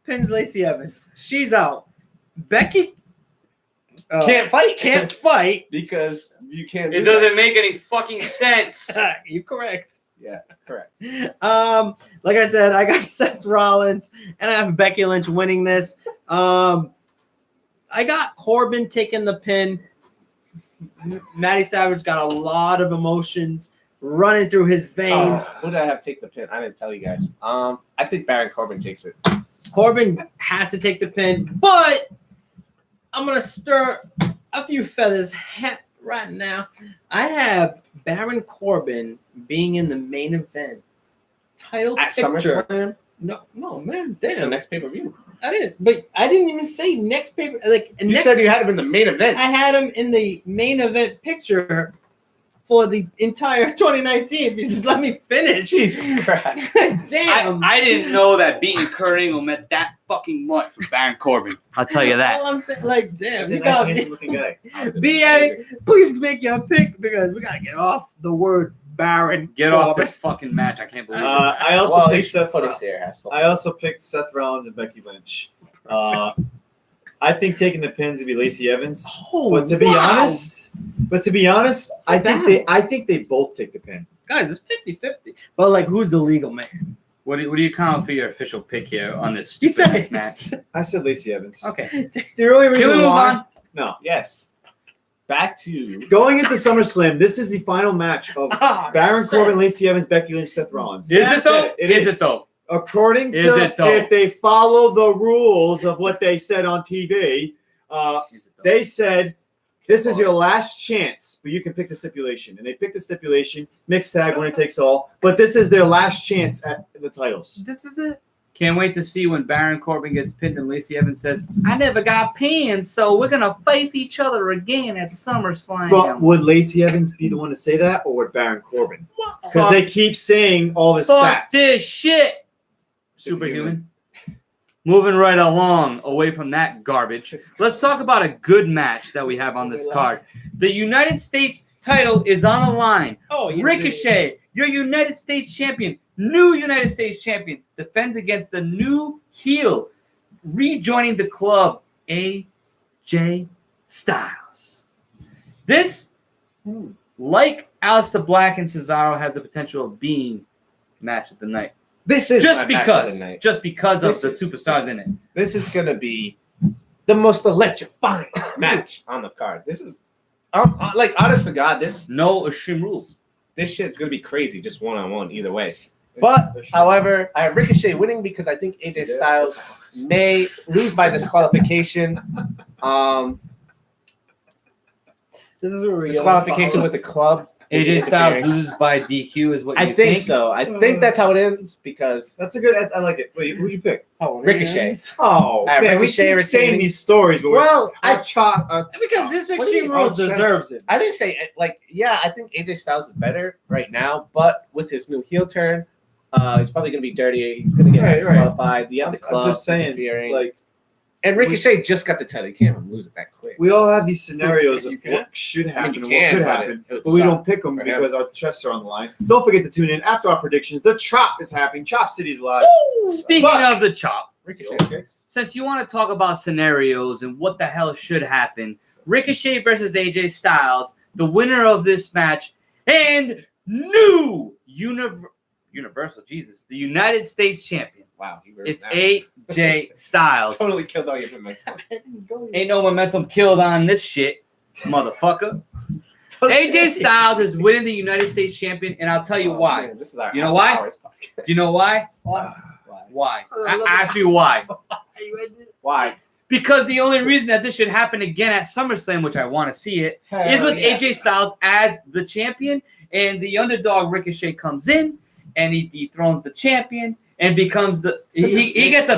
pins Lacey Evans. She's out. Becky can't fight. Can't fight. Because you can't. It doesn't make any fucking sense. You're correct. Yeah, correct. Like I said, I got Seth Rollins and I have Becky Lynch winning this. I got Corbin taking the pin. Matty Savage got a lot of emotions running through his veins. Who did I have take the pin? I didn't tell you guys. I think Baron Corbin takes it. Corbin has to take the pin, but I'm gonna stir a few feathers right now. I have Baron Corbin being in the main event title At picture. SummerSlam? No, man. That's the Damn. next pay-per-view. I didn't even say next paper. You said you had him in the main event. I had him in the main event picture for the entire 2019. If you just let me finish. Jesus Christ. Damn. I didn't know that beating Kurt Angle meant that fucking much for Baron Corbin. I'll tell you that. All I'm saying, like, damn. He's You a nice, got handsome looking guy. BA, please make your pick because we gotta get off the word Baron. Get off this fucking match. I can't believe it. I also picked Seth. Put his hair. I also picked Seth Rollins and Becky Lynch. I think taking the pins would be Lacey Evans. Oh, But to be honest, I think they both take the pin. guys, it's 50-50. But like, who's the legal man? What do you count for your official pick here on this He stupid said match? I said Lacey Evans. Okay. the only Can we reason move why. on? No. Yes. Back to Going into SummerSlam, this is the final match of Baron Corbin, Lacey Evans, Becky Lynch, Seth Rollins. Is it though? It Is it though? According Is to it though? if they follow the rules of what they said on TV, Is it though? they said this is your last chance, but you can pick the stipulation. And they picked the stipulation, mixed tag, winner takes all. But this is their last chance at the titles. This is it. Can't wait to see when Baron Corbin gets pinned and Lacey Evans says, I never got pinned, so we're going to face each other again at SummerSlam. But would Lacey Evans be the one to say that, or would Baron Corbin? Because Fuck- they keep saying all the Fuck stats. this shit. Superhuman. Moving right along away from that garbage. Let's talk about a good match that we have on this card. The United States title is on the line. Oh, yes, it Ricochet, is. your United States champion, new United States champion, defends against the new heel, rejoining the club, AJ Styles. This, like Alistair Black and Cesaro, has the potential of being match of the night. this is Just my match of the because, night. just because of This the is- superstars in it. This is gonna be the most electrifying match on the card. This is like honest to God, this No Extreme Rules. shit's gonna be crazy, just one-on-one either way. But however, I have Ricochet winning because I think AJ Styles may lose by disqualification. This is where we Disqualification with the club. AJ Styles loses by DQ is what you I think so. I think that's how it ends because That's a good. I like it. Wait, who'd you pick? Ricochet. Oh, man, we Ricochet keep saying retaining. these stories, but Well, I chop. Because this What do you Extreme mean? Rules Oh, just- deserves it. I didn't say like yeah. I think AJ Styles is better right now, but with his new heel turn, he's probably gonna be dirty. He's gonna get Right. disqualified. You have the I'm club just saying, interfering. like and Ricochet just got the title. You can't even lose it that quick. we all have these scenarios of You can. what should happen you and can, what could but happen, it would but we suck don't pick them for him. because our chests are on the line. Don't forget to tune in after our predictions. The Chop is happening. Chop City's live. Speaking Fuck. of the chop, Ricochet. Okay. since you want to talk about scenarios and what the hell should happen, Ricochet versus AJ Styles, the winner of this match, and new Universal, Jesus, the United States champion. Wow, you were It's that. AJ Styles. Totally killed all your momentum. Ain't no momentum killed on this shit, motherfucker. AJ Styles is winning the United States champion, and I'll tell you Oh, why. man, this is our You know why? hours podcast. Do you know why? Why? Ask me why. Why? Because the only reason that this should happen again at SummerSlam, which I want to see it, is with AJ Styles as the champion, and the underdog Ricochet comes in, and he dethrones the champion, and becomes the he gets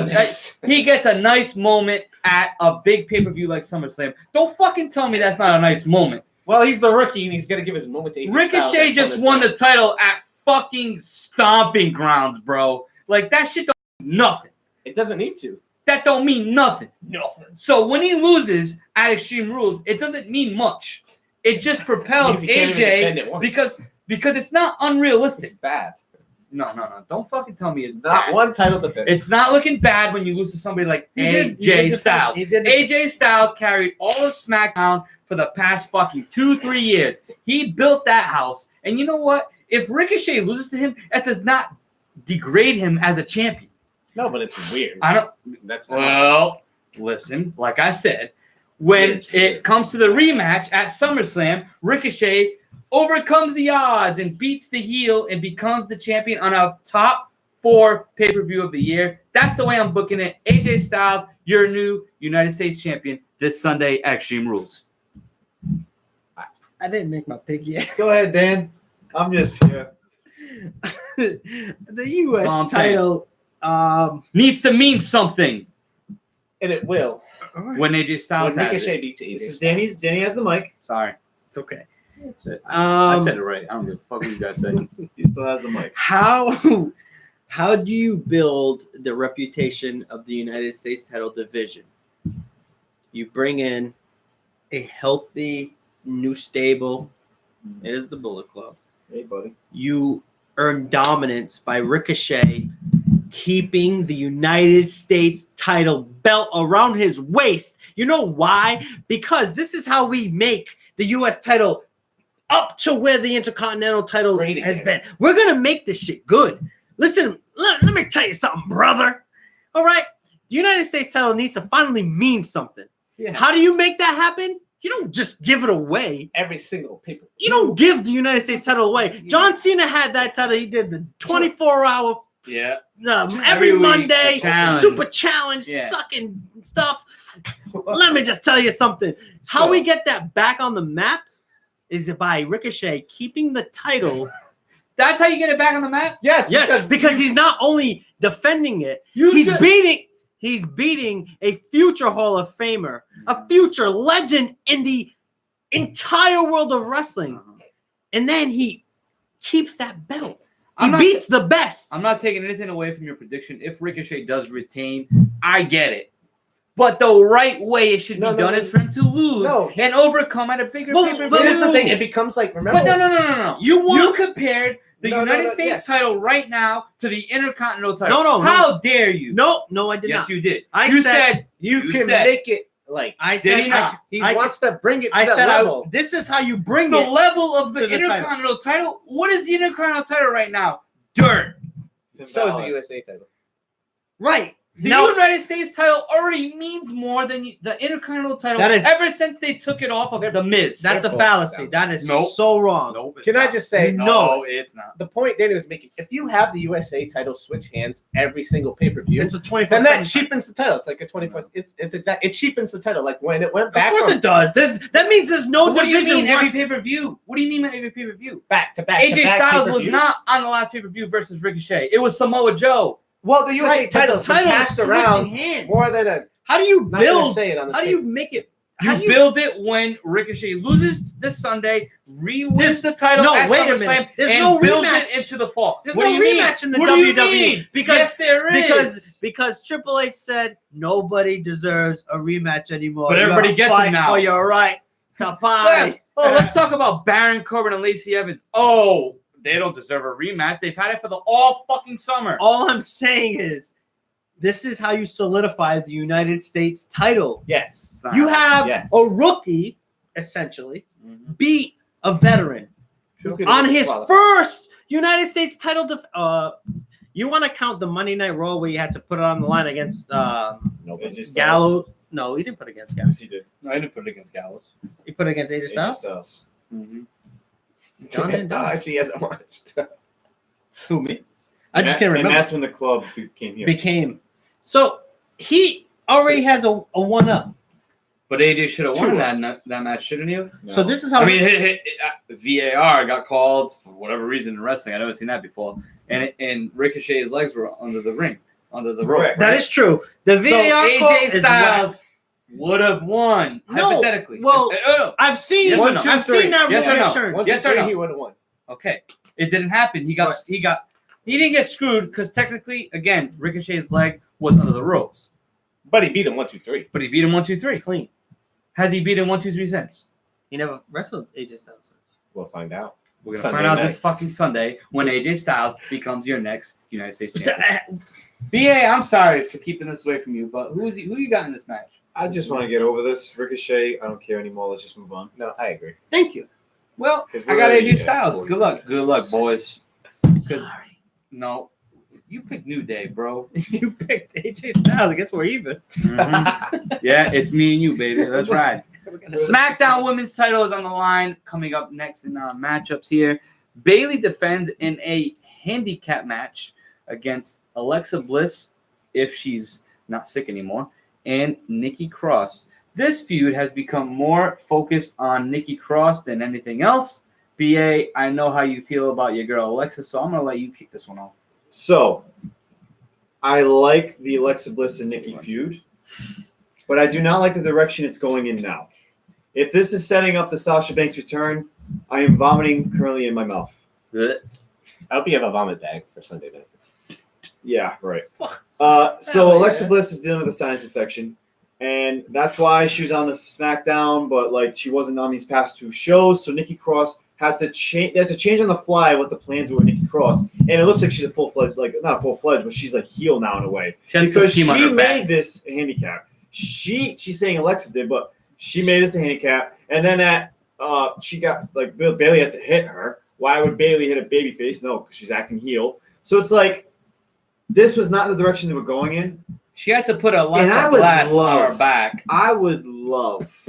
a nice moment at a big pay-per-view like SummerSlam. Don't fucking tell me that's not a nice moment. Well, he's the rookie, and he's gonna give his moment to AJ Styles Ricochet at just SummerSlam. won the title at fucking Stomping Grounds, bro. Like, that shit don't mean nothing. It doesn't need to. That don't mean nothing. Nothing. So when he loses at Extreme Rules, it doesn't mean much. It just propels AJ because it's not unrealistic. It's bad. No. Don't fucking tell me it's Not bad. one title defense. It's not looking bad when you lose to somebody like AJ Styles. AJ Styles carried all of SmackDown for the past fucking 2-3 years. He built that house. And you know what? If Ricochet loses to him, that does not degrade him as a champion. No, but it's weird. That's not Well, listen, like I said, when it comes to the rematch at SummerSlam, Ricochet overcomes the odds and beats the heel and becomes the champion on a top 4 pay-per-view of the year. That's the way I'm booking it. AJ Styles, your new United States champion this Sunday at Extreme Rules. I didn't make my pick yet. Go ahead, Dan. I'm just here. The U.S. title Needs to mean something And it will. when AJ Styles When has Ricochet it. beats AJ This is Styles. Danny has the mic. Sorry. It's okay. That's it. I Um, said it right. I don't give a fuck what you guys say. He still has the mic. How do you build the reputation of the United States title division? You bring in a healthy new stable. It is the Bullet Club. Hey, buddy. You earn dominance by Ricochet keeping the United States title belt around his waist. You know why? Because this is how we make the U.S. title up to where the Intercontinental title Great has again. been. We're going to make this shit good. Listen, let me tell you something, brother. All right? The United States title needs to finally mean something. Yeah. How do you make that happen? You don't just give it away. Every single paper. You don't give the United States title away. John Cena had that title. He did the 24-hour Yeah. every week, Monday a challenge. super challenge Yeah. sucking stuff. Let me just tell you something. How we get that back on the map is by Ricochet keeping the title. That's how you get it back on the map? Yes, Because he's not only defending it, You he's just- beating a future Hall of Famer, a future legend in the entire world of wrestling. And then he keeps that belt. He beats the best. I'm not taking anything away from your prediction. If Ricochet does retain, I get it. But the right way it should be done is for him to lose and overcome at a bigger pay-per-view. But here's the thing. It becomes like, remember. But no. You compared the United States yes. title right now to the Intercontinental title. No. How dare you? No, I did Yes, not. you did. I said You can make it like. I Did said he not? He I wants to bring it to I that said level. this is how you bring the it. level of the to the title. Intercontinental title. What is the Intercontinental title right now? Dirt. So is the USA title. Right. The Now- United States title already means more than the Intercontinental title That is- ever since they took it off of The Miz. That's a Therefore, fallacy. no. That is Nope. so wrong. Nope, it's Can I not. just say, No, it's not. the point Danny was making, if you have the USA title switch hands every single pay-per-view, It's a 24/7. then that cheapens the title. It's like a 24. It's exact. It cheapens the title. Like when it went Of back course from it does. That means there's no What do you division. mean every pay-per-view? What do you mean by every pay-per-view? back to back. AJ to back Styles was pay-per-views. not on the last pay-per-view versus Ricochet. It was Samoa Joe. Well, the USA Right, but title's the been title's passed switching around hands. more than a. How do you Not gonna build? say it on the How do you make it? You How do you build it when Ricochet loses this Sunday, re-wins the title No, at wait a SummerSlam, minute. There's and no builds rematch. it into the fall. There's What no do you mean? rematch in the What do you WWE mean? because yes, there is. because Triple H said nobody deserves a rematch anymore. But You everybody gotta gets fight them now. for your right to Yeah. party. Oh, let's talk about Baron Corbin and Lacey Evans. Oh, they don't deserve a rematch. They've had it for the all fucking summer. All I'm saying is, this is how you solidify the United States title. Yes. It's not You happening. have Yes. a rookie, essentially, Mhm. beat a veteran on his first United States title. You want to count the Monday Night Raw where you had to put it on the line against AJ Styles. Gallows? No, he didn't put it against Gallows. Yes, he did. No, I didn't put it against Gallows. He put it against AJ AJ Styles. Styles. Mm-hmm. John didn't do it. She hasn't watched. Who, me? I just can't remember. And that's when the club became here. Became so he already has a one-up. But AJ should have won Sure. that match, shouldn't he have? No. So this is how I mean, VAR got called for whatever reason in wrestling. I've never seen that before. And Ricochet's legs were under the ring, under the rope. Correct. that is true. The So VAR call AJ is Styles would have won, No, hypothetically. well- Oh, I've seen Yes or no? I've seen that Yes rule or no? get turned. One, Yes two, or three, no? he would have won. okay. It didn't happen. He got He didn't get screwed because technically, again, Ricochet's leg was under the ropes. But he beat him 1, 2, 3. But he beat him 1, 2, 3. Clean. Has he beat him 1, 2, 3 since? He never wrestled AJ Styles since. We'll find out. We're gonna Sunday find out night. this fucking Sunday when AJ Styles becomes your next United States champion. BA, I'm sorry for keeping this away from you, but who you got in this match? I just want to get over this. Ricochet, I don't care anymore. Let's just move on. No, I agree. Thank you. Well, 'Cause I we're got already AJ at Styles. 40 Good luck. minutes. Good luck, boys. 'Cause- Sorry. No, you picked New Day, bro. You picked AJ Styles. I guess we're even. Mhm. Yeah, it's me and you, baby. That's right. SmackDown Women's title is on the line. Coming up next in matchups here, Bayley defends in a handicap match against Alexa Bliss, if she's not sick anymore, and Nikki Cross. This feud has become more focused on Nikki Cross than anything else. BA, I know how you feel about your girl Alexa, so I'm going to let you kick this one off. So, I like the Alexa Bliss and Nikki feud, but I do not like the direction it's going in now. If this is setting up the Sasha Banks return, I am vomiting currently in my mouth. I hope you have a vomit bag for Sunday night. Yeah, right. Fuck. So Hell Alexa yeah. Bliss is dealing with a sinus infection, and that's why she was on the SmackDown, but like she wasn't on these past 2 shows. So Nikki Cross had to change. They had to change on the fly what the plans were with Nikki Cross, and it looks like she's a full-fledged, like not a full-fledged, but she's like heel now in a way She has to because put team on she her made back. this a handicap. She's saying Alexa did, but she made this a handicap, and then she got like Bayley had to hit her. Why would Bayley hit a babyface? No, because she's acting heel. So it's like this was not the direction they were going in. She had to put a And Alexa I would Bliss on love- her back. I would love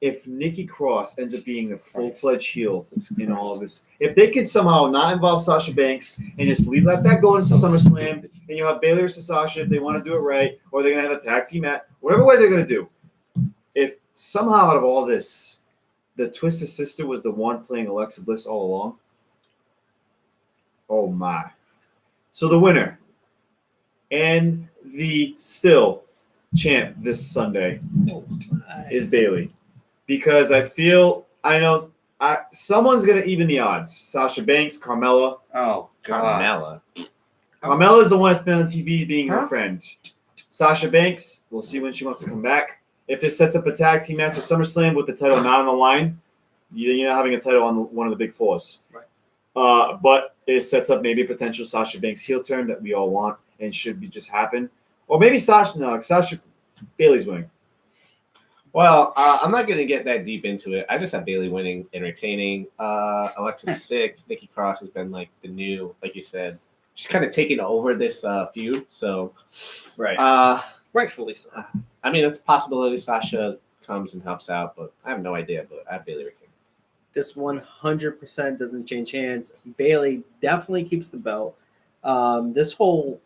if Nikki Cross ends up being a full-fledged heel in all of this. If they could somehow not involve Sasha Banks and just let that go into SummerSlam, and you have Bayley versus Sasha if they want to do it right, or they're going to have a tag team match, whatever way they're going to do. If somehow out of all this, the Twisted Sister was the one playing Alexa Bliss all along, oh my. So the winner and the still champ this Sunday is Bayley, because I know someone's gonna even the odds. Sasha Banks, Carmella. Oh, God. Carmella. Carmella's the one that's been on TV being her Huh? friend. Sasha Banks, we'll see when she wants to come back. If this sets up a tag team match at SummerSlam with the title not on the line, you're not having a title on one of the big fours. Right. But it sets up maybe a potential Sasha Banks heel turn that we all want and should be just happen. Or maybe Sasha Bayley's winning. Well, I'm not going to get that deep into it. I just have Bayley winning and retaining. Alexa's sick. Nikki Cross has been like the new, like you said, she's kind of taking over this feud. So, Right. Rightfully so. I mean, it's a possibility Sasha comes and helps out, but I have no idea. But I have Bayley retaining. This 100% doesn't change hands. Bayley definitely keeps the belt. This whole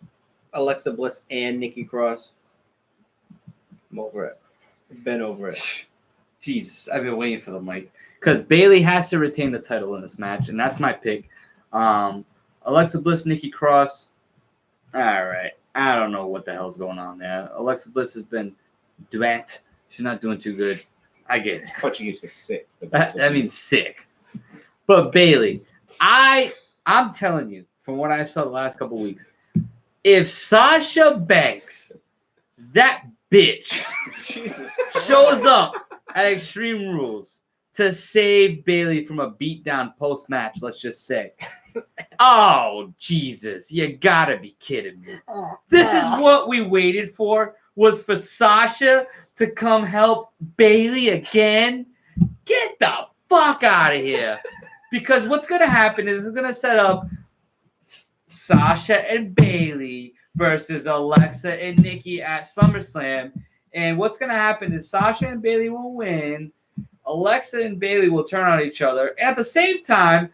Alexa Bliss and Nikki Cross, I'm over it. Been over it. Jesus, I've been waiting for the mic. Because Bayley has to retain the title in this match, and that's my pick. Alexa Bliss, Nikki Cross. All right. I don't know what the hell's going on there. Alexa Bliss has been duet. She's not doing too good. I get it. Portuguese for sick. I mean, sick. But Bayley, I'm telling you, from what I saw the last couple weeks, if Sasha Banks, that bitch, Jesus shows up at Extreme Rules to save Bayley from a beatdown post-match, let's just say. Oh, Jesus. You gotta be kidding me. This is what we waited for, was for Sasha to come help Bayley again? Get the fuck out of here. Because what's going to happen is it's going to set up Sasha and Bayley versus Alexa and Nikki at SummerSlam. And what's going to happen is Sasha and Bayley will win. Alexa and Bayley will turn on each other. And at the same time,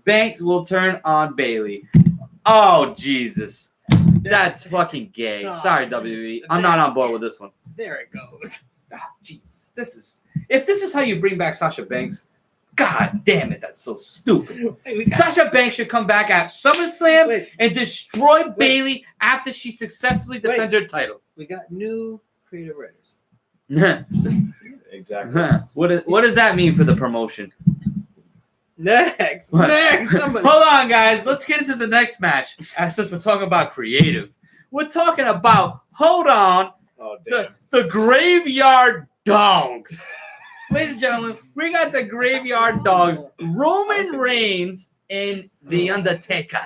Banks will turn on Bayley. Oh, Jesus. That's fucking gay. No. Sorry, WWE. I'm not on board with this one. There it goes. Oh, Jesus. If this is how you bring back Sasha Banks, God damn it, that's so stupid. Hey, Sasha Banks should come back at SummerSlam Wait. and destroy Bayley after she successfully defends her title. We got new creative writers. Exactly. What does that mean for the promotion? Next. Somebody. Hold on, guys. Let's get into the next match. Since we're talking about creative, we're talking about. Hold on. Oh, damn. The Graveyard Dogs. Ladies and gentlemen, we got the Graveyard Dogs, Roman Reigns and The Undertaker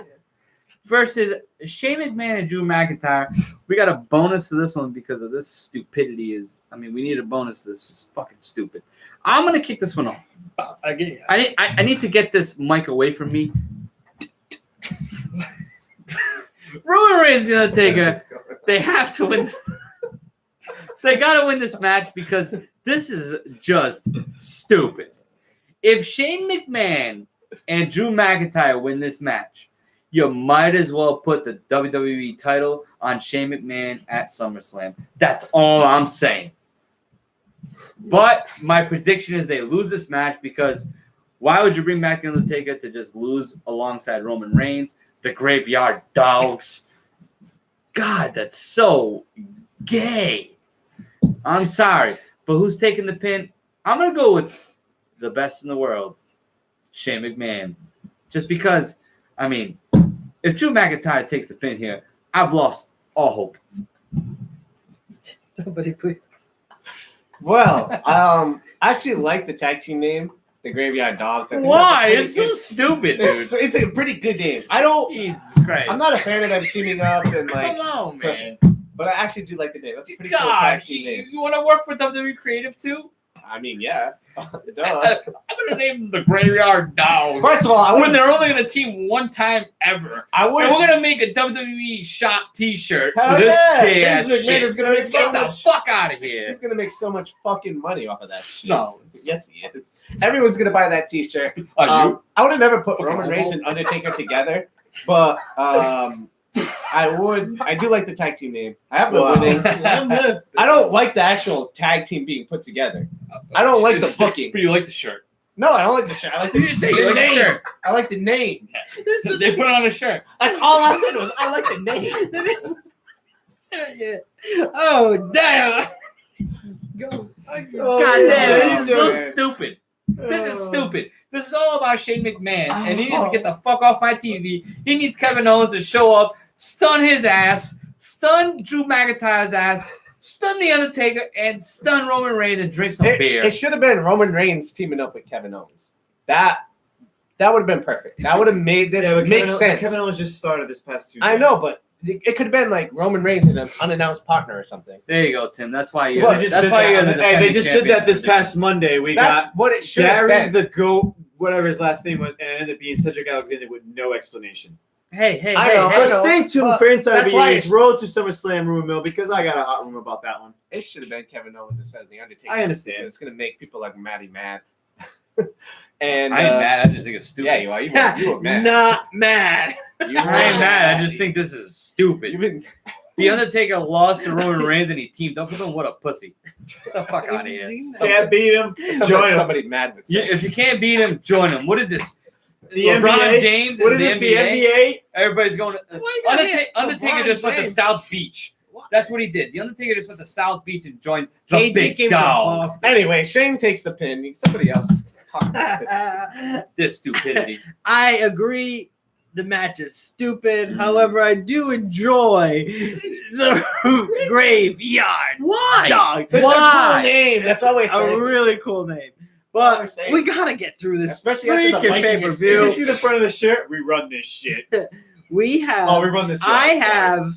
versus Shane McMahon and Drew McIntyre. We got a bonus for this one because of this stupidity. We need a bonus. This is fucking stupid. I'm going to kick this one off. Again. I need to get this mic away from me. Roman Reigns and The Undertaker, they have to win. They got to win this match because this is just stupid. If Shane McMahon and Drew McIntyre win this match, you might as well put the WWE title on Shane McMahon at SummerSlam. That's all I'm saying. But my prediction is they lose this match because why would you bring back The Undertaker to just lose alongside Roman Reigns? The Graveyard Dogs. God, that's so gay. I'm sorry, but who's taking the pin? I'm going to go with the best in the world, Shane McMahon. Just because, if Drew McIntyre takes the pin here, I've lost all hope. Somebody please. Well, I actually like the tag team name, the Graveyard Dogs. I think Why? that's It's so stupid, dude. It's a pretty good name. Jesus Christ. I'm not a fan of them teaming up and Come on, man. but I actually do like the name. That's a pretty cool tag God, team name. you want to work for WWE Creative too? Yeah. Duh. I'm going to name them the Graveyard Dogs. First of all, when they're only going to team one time ever. I And would. we're going to make a WWE shop t-shirt Hell for this yeah. gay-ass Vince McMahon shit. is gonna make so Get the much- fuck out of here. He's gonna make so much fucking money off of that shit. No. Yes, he is. Everyone's gonna buy that T-shirt. Are you? I would have never put Fucking Roman Reigns homo. and Undertaker together, but I would. I do like the tag team name. I have the Wow. winning. I don't like the actual tag team being put together. I don't like the booking. But you like the shirt. No, I don't like the shirt. I like the, You say you like the name. shirt. I like the name. They put it on a shirt. That's all I said was I like the name. Yeah. Oh, damn. Go. God Oh, damn, yeah, this is so man. stupid. This is stupid. This is all about Shane McMahon, and he needs to get the fuck off my TV. He needs Kevin Owens to show up, stun his ass, stun Drew McIntyre's ass, stun The Undertaker, and stun Roman Reigns and drink some beer. It should have been Roman Reigns teaming up with Kevin Owens. That would have been perfect. That would have made this Yeah, but make sense. Kevin Owens just started this past Tuesday. I know, but it could have been like Roman Reigns and an unannounced partner or something. There you go, Tim. That's why you. Well, they just That's did why you're that. the Hey, they defending just did champion. that this past Monday. We That's got what it should have Gary been. the GOAT, whatever his last name was, and it ended up being Cedric Alexander with no explanation. Hey, I know, But I know. stay tuned But for Inside that's why BA's Road to SummerSlam rumor mill because I got a hot rumor about that one. It should have been Kevin Owens instead of The Undertaker. I understand. It's going to make people like Maddie mad. And I ain't mad. I just think it's stupid. Yeah, you are. You were mad. Not mad. I ain't mad. I just think this is stupid. You've been The Undertaker lost to Roman Reigns and he teamed up with him. What a pussy. Get the fuck out of here. Can't beat him. Join him. somebody mad with If you can't beat him, join him. What is this? The LeBron NBA? James What and is the this? NBA? The NBA? Everybody's going to Undertaker just went to South Beach. That's what he did. The Undertaker just went to South Beach and joined the KJ big came to dog. Boston. Anyway, Shane takes the pin. Somebody else talk about this. This stupidity. I agree. The match is stupid. However, I do enjoy the Graveyard Why? Dog. It's Why? a cool name. That's always A really cool name. But we gotta get through this Especially after the freaking Viking pay-per-view. Did you experience. see the front of the shirt? We run this shit. We have. Oh, we run this. I sorry. have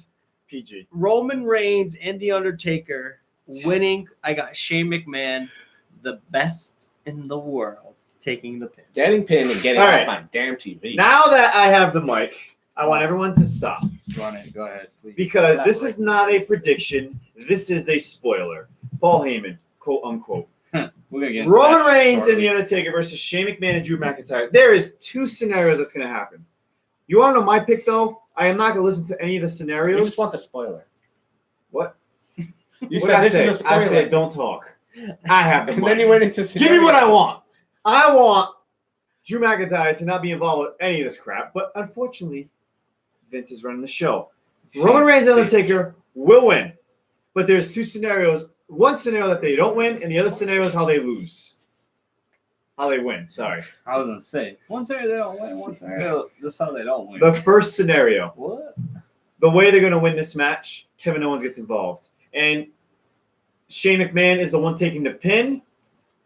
PG. Roman Reigns and The Undertaker winning. I got Shane McMahon, the best in the world, taking the pin. Getting pinned and getting All off right. my damn TV. Now that I have the mic, I want everyone to stop Run it. Go ahead, please. because this is not a prediction. This is a spoiler. Paul Heyman, quote unquote. We're gonna get into Roman that Reigns and shortly. The Undertaker versus Shane McMahon and Drew McIntyre. There is two scenarios that's going to happen. You want to know my pick, though? I am not going to listen to any of the you scenarios. just want the spoiler. What? You What said this say? is a spoiler. I said don't talk. I have the And mic. then you went into Give me what I scenarios. want. I want Drew McIntyre to not be involved with any of this crap, but unfortunately, Vince is running the show. Roman Reigns and Undertaker will win, but there's two scenarios. One scenario that they don't win, and the other scenario is how they lose. how they win. Sorry. I was gonna say one scenario they don't win, one scenario this is how they don't win. The first scenario. What? The way they're gonna win this match, Kevin Owens gets involved, and Shane McMahon is the one taking the pin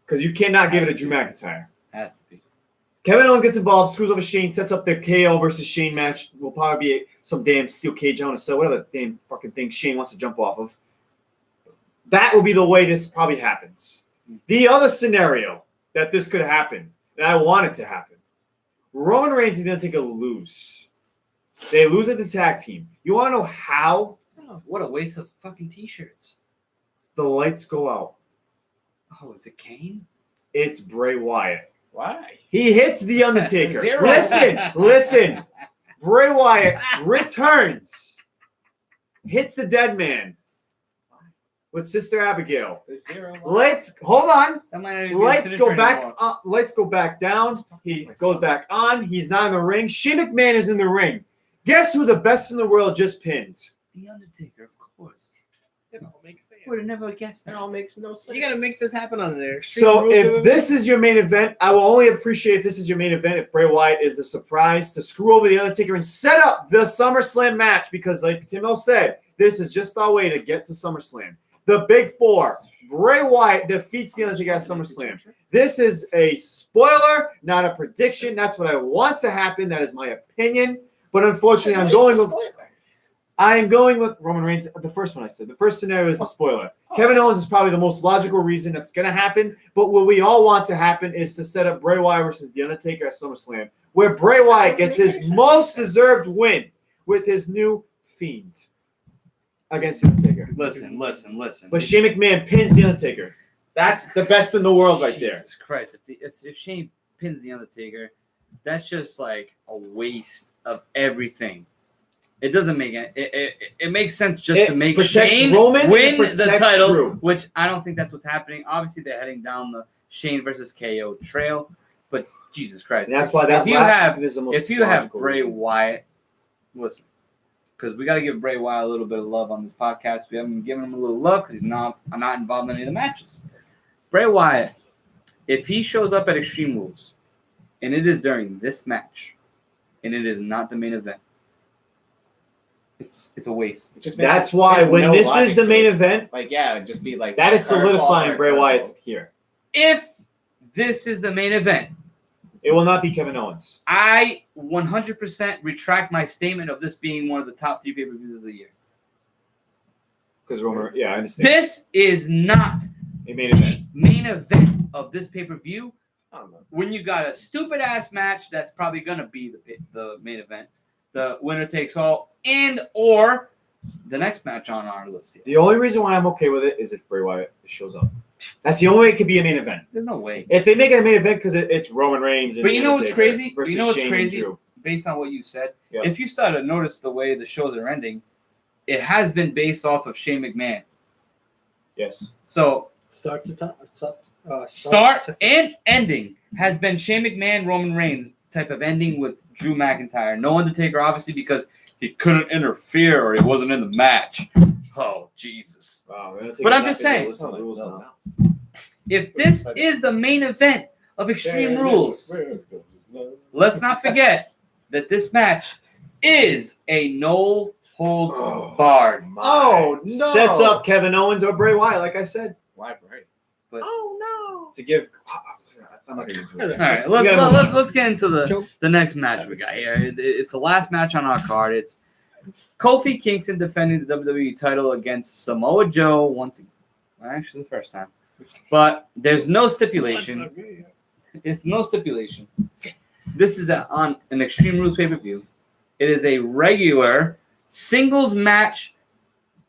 because you cannot give it to Drew McIntyre. Has to be. Kevin Owens gets involved, screws over Shane, sets up their KO versus Shane match. Will probably be some damn steel cage on a cell, whatever damn fucking thing Shane wants to jump off of. That will be the way this probably happens. The other scenario that this could happen, and I want it to happen, Roman Reigns is going to take a lose. They lose as a tag team. You want to know how? Oh, what a waste of fucking t-shirts. The lights go out. Oh, is it Kane? It's Bray Wyatt. Why? He hits The Undertaker. Zero. Listen. Bray Wyatt returns. Hits the dead man with Sister Abigail. Lights, hold on. That might not even be a Lights finisher go back anymore. up. Lights go back down. He goes back on. He's not in the ring. Shane McMahon is in the ring. Guess who the best in the world just pinned? The Undertaker, of course. It all makes sense. Would have never guessed It that. all makes no sense. You gotta make this happen on there. So if this is your main event, I will only appreciate if this is your main event if Bray Wyatt is the surprise to screw over the Undertaker and set up the SummerSlam match because, like Tim L said, this is just our way to get to SummerSlam. The Big Four. Bray Wyatt defeats the Undertaker at SummerSlam. This is a spoiler, not a prediction. That's what I want to happen. That is my opinion. But unfortunately, I'm going with Roman Reigns. The first one I said. The first scenario is a spoiler. Kevin Owens is probably the most logical reason that's going to happen. But what we all want to happen is to set up Bray Wyatt versus The Undertaker at SummerSlam, where Bray Wyatt gets his most deserved win with his new Fiend against The Undertaker. Listen. But Shane McMahon pins The Undertaker. That's the best in the world right there. Jesus Christ. If Shane pins The Undertaker, that's just like a waste of everything. It doesn't make it. It makes sense just to make Shane Roman win the title, Drew. which I don't think that's what's happening. Obviously, they're heading down the Shane versus KO trail, but Jesus Christ, And that's why that if you have is the most if you have logical Bray reason. Wyatt, listen, because we got to give Bray Wyatt a little bit of love on this podcast. We haven't been giving him a little love because I'm not involved in any of the matches. Bray Wyatt, if he shows up at Extreme Rules, and it is during this match, and it is not the main event, it's a waste. That's why when this is the main event, it'd just be like that is solidifying Bray Wyatt's here. If this is the main event, it will not be Kevin Owens. I 100% retract my statement of this being one of the top 3 pay-per-views of the year. Because Roman, I understand. This is not a main event. the main event of this pay-per-view. When you got a stupid-ass match that's probably going to be the main event, the winner takes all, and or the next match on our list here. The only reason why I'm okay with it is if Bray Wyatt shows up. That's the only way it could be a main event. There's no way. If they make it a main event because it's Roman Reigns and But you know what's crazy? versus You know what's Shane and crazy? Drew. Based on what you said, Yep. if you start to notice the way the shows are ending, it has been based off of Shane McMahon. Yes. So Start and ending has been Shane McMahon, Roman Reigns type of ending with Drew McIntyre. No Undertaker, obviously, because he couldn't interfere or he wasn't in the match. Oh, Jesus. Wow, But I'm just saying, if this is the main event of Extreme Rules, let's not forget that this match is a no-holds-barred. Oh, no. Sets up Kevin Owens or Bray Wyatt, like I said. Why Bray? But, To give... I'm not going to get into it. all right, let's get into the next match we got here. It's the last match on our card. It's Kofi Kingston defending the WWE title against Samoa Joe actually the first time. But there's no stipulation. It's no stipulation. This is on an Extreme Rules pay-per-view. It is a regular singles match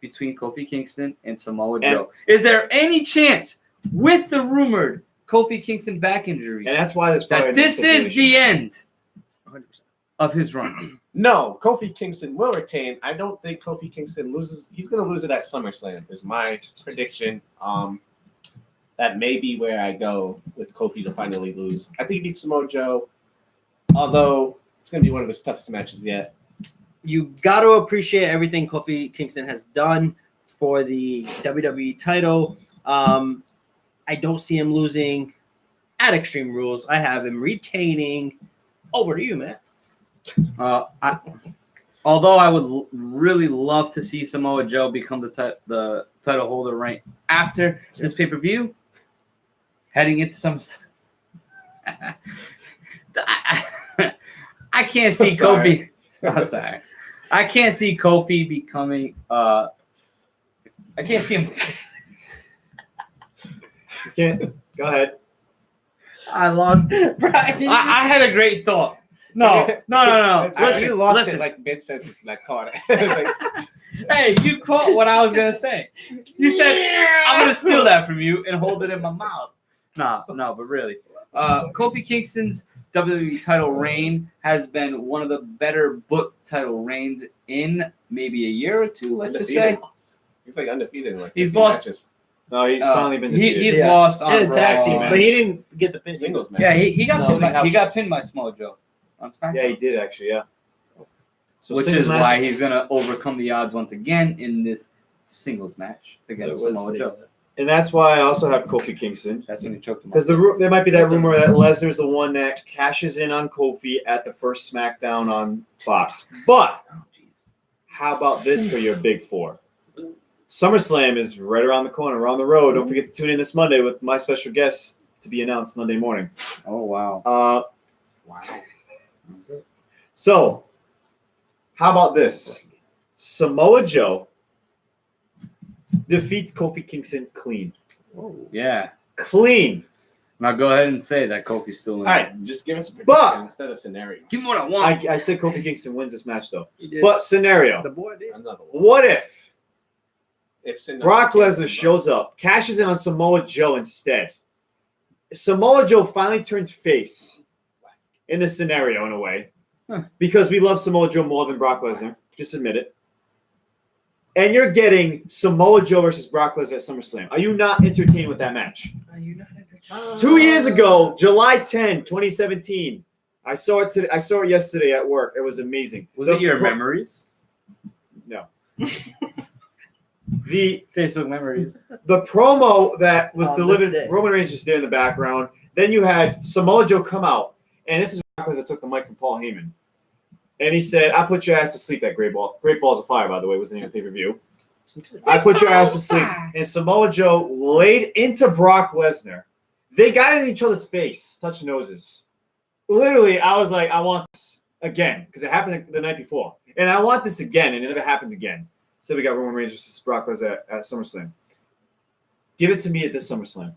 between Kofi Kingston and Samoa Joe. Is there any chance with the rumored Kofi Kingston back injury And that's why this is the end 100%. of his run? No, Kofi Kingston will retain. I don't think Kofi Kingston loses. He's going to lose it at SummerSlam is my prediction. That may be where I go with Kofi to finally lose. I think he beats Samoa Joe, although it's going to be one of his toughest matches yet. You got to appreciate everything Kofi Kingston has done for the WWE title. I don't see him losing at Extreme Rules. I have him retaining. Over to you, Matt. Although I would really love to see Samoa Joe become the title holder right after this pay-per-view, heading into some. I can't see Kofi. I'm sorry. I can't see Kofi becoming. I can't see him. You can't. Go ahead. I lost it. Brian. I had a great thought. No. You lost listen. it like mid-sentence and I caught it. Hey, you caught what I was gonna say. You said I'm gonna steal that from you and hold it in my mouth. No, but really, Kofi Kingston's WWE title reign has been one of the better booked title reigns in maybe a year or two. Let's just say He's like undefeated. Like he's lost. Matches. No, he's finally been defeated. He's lost on in a tag Raw. team, but he didn't get the pin. Singles match. Yeah, he got No, pinned. he He got pinned by Samoa Joe on SmackDown. Yeah, he did actually. Yeah. So Which singles is why matches- he's gonna overcome the odds once again in this singles match against Samoa Joe. and that's why I also have Kofi Kingston. That's when he choked him. Because there might be that rumor that Lesnar's the one that cashes in on Kofi at the first SmackDown on Fox. But how about this for your big four? SummerSlam is right around the corner. We're on the road. Don't forget to tune in this Monday with my special guest to be announced Monday morning. Oh wow! Wow. So, how about this? Samoa Joe defeats Kofi Kingston clean. Yeah. Clean. Now go ahead and say that Kofi's still in. All right, just give us a prediction But- instead of scenario. Give me what I want. I said Kofi Kingston wins this match, though. He did. But scenario. The boy did. Another one. What if If scenario Brock came Lesnar from shows up, cashes in on Samoa Joe instead? Samoa Joe finally turns face in this scenario, in a way, because we love Samoa Joe more than Brock Lesnar. Just admit it. And you're getting Samoa Joe versus Brock Lesnar at SummerSlam. Are you not entertained with that match? Are you not entertained? 2 years ago, July 10, 2017, I saw it today. I saw it yesterday at work. It was amazing. Was it your memories? No. The Facebook memories. the promo that was On delivered, this day. Roman Reigns just there in the background. Then you had Samoa Joe come out, and this is because I took the mic from Paul Heyman. And he said, I put your ass to sleep at Great Ball. Great Balls of Fire, by the way, was the name of the pay-per-view. I put your ass to sleep. And Samoa Joe laid into Brock Lesnar. They got in each other's face, touched noses. Literally, I was like, I want this again, because it happened the night before. And I want this again, and it never happened again. So we got Roman Reigns versus Brock Lesnar at SummerSlam. Give it to me at this SummerSlam.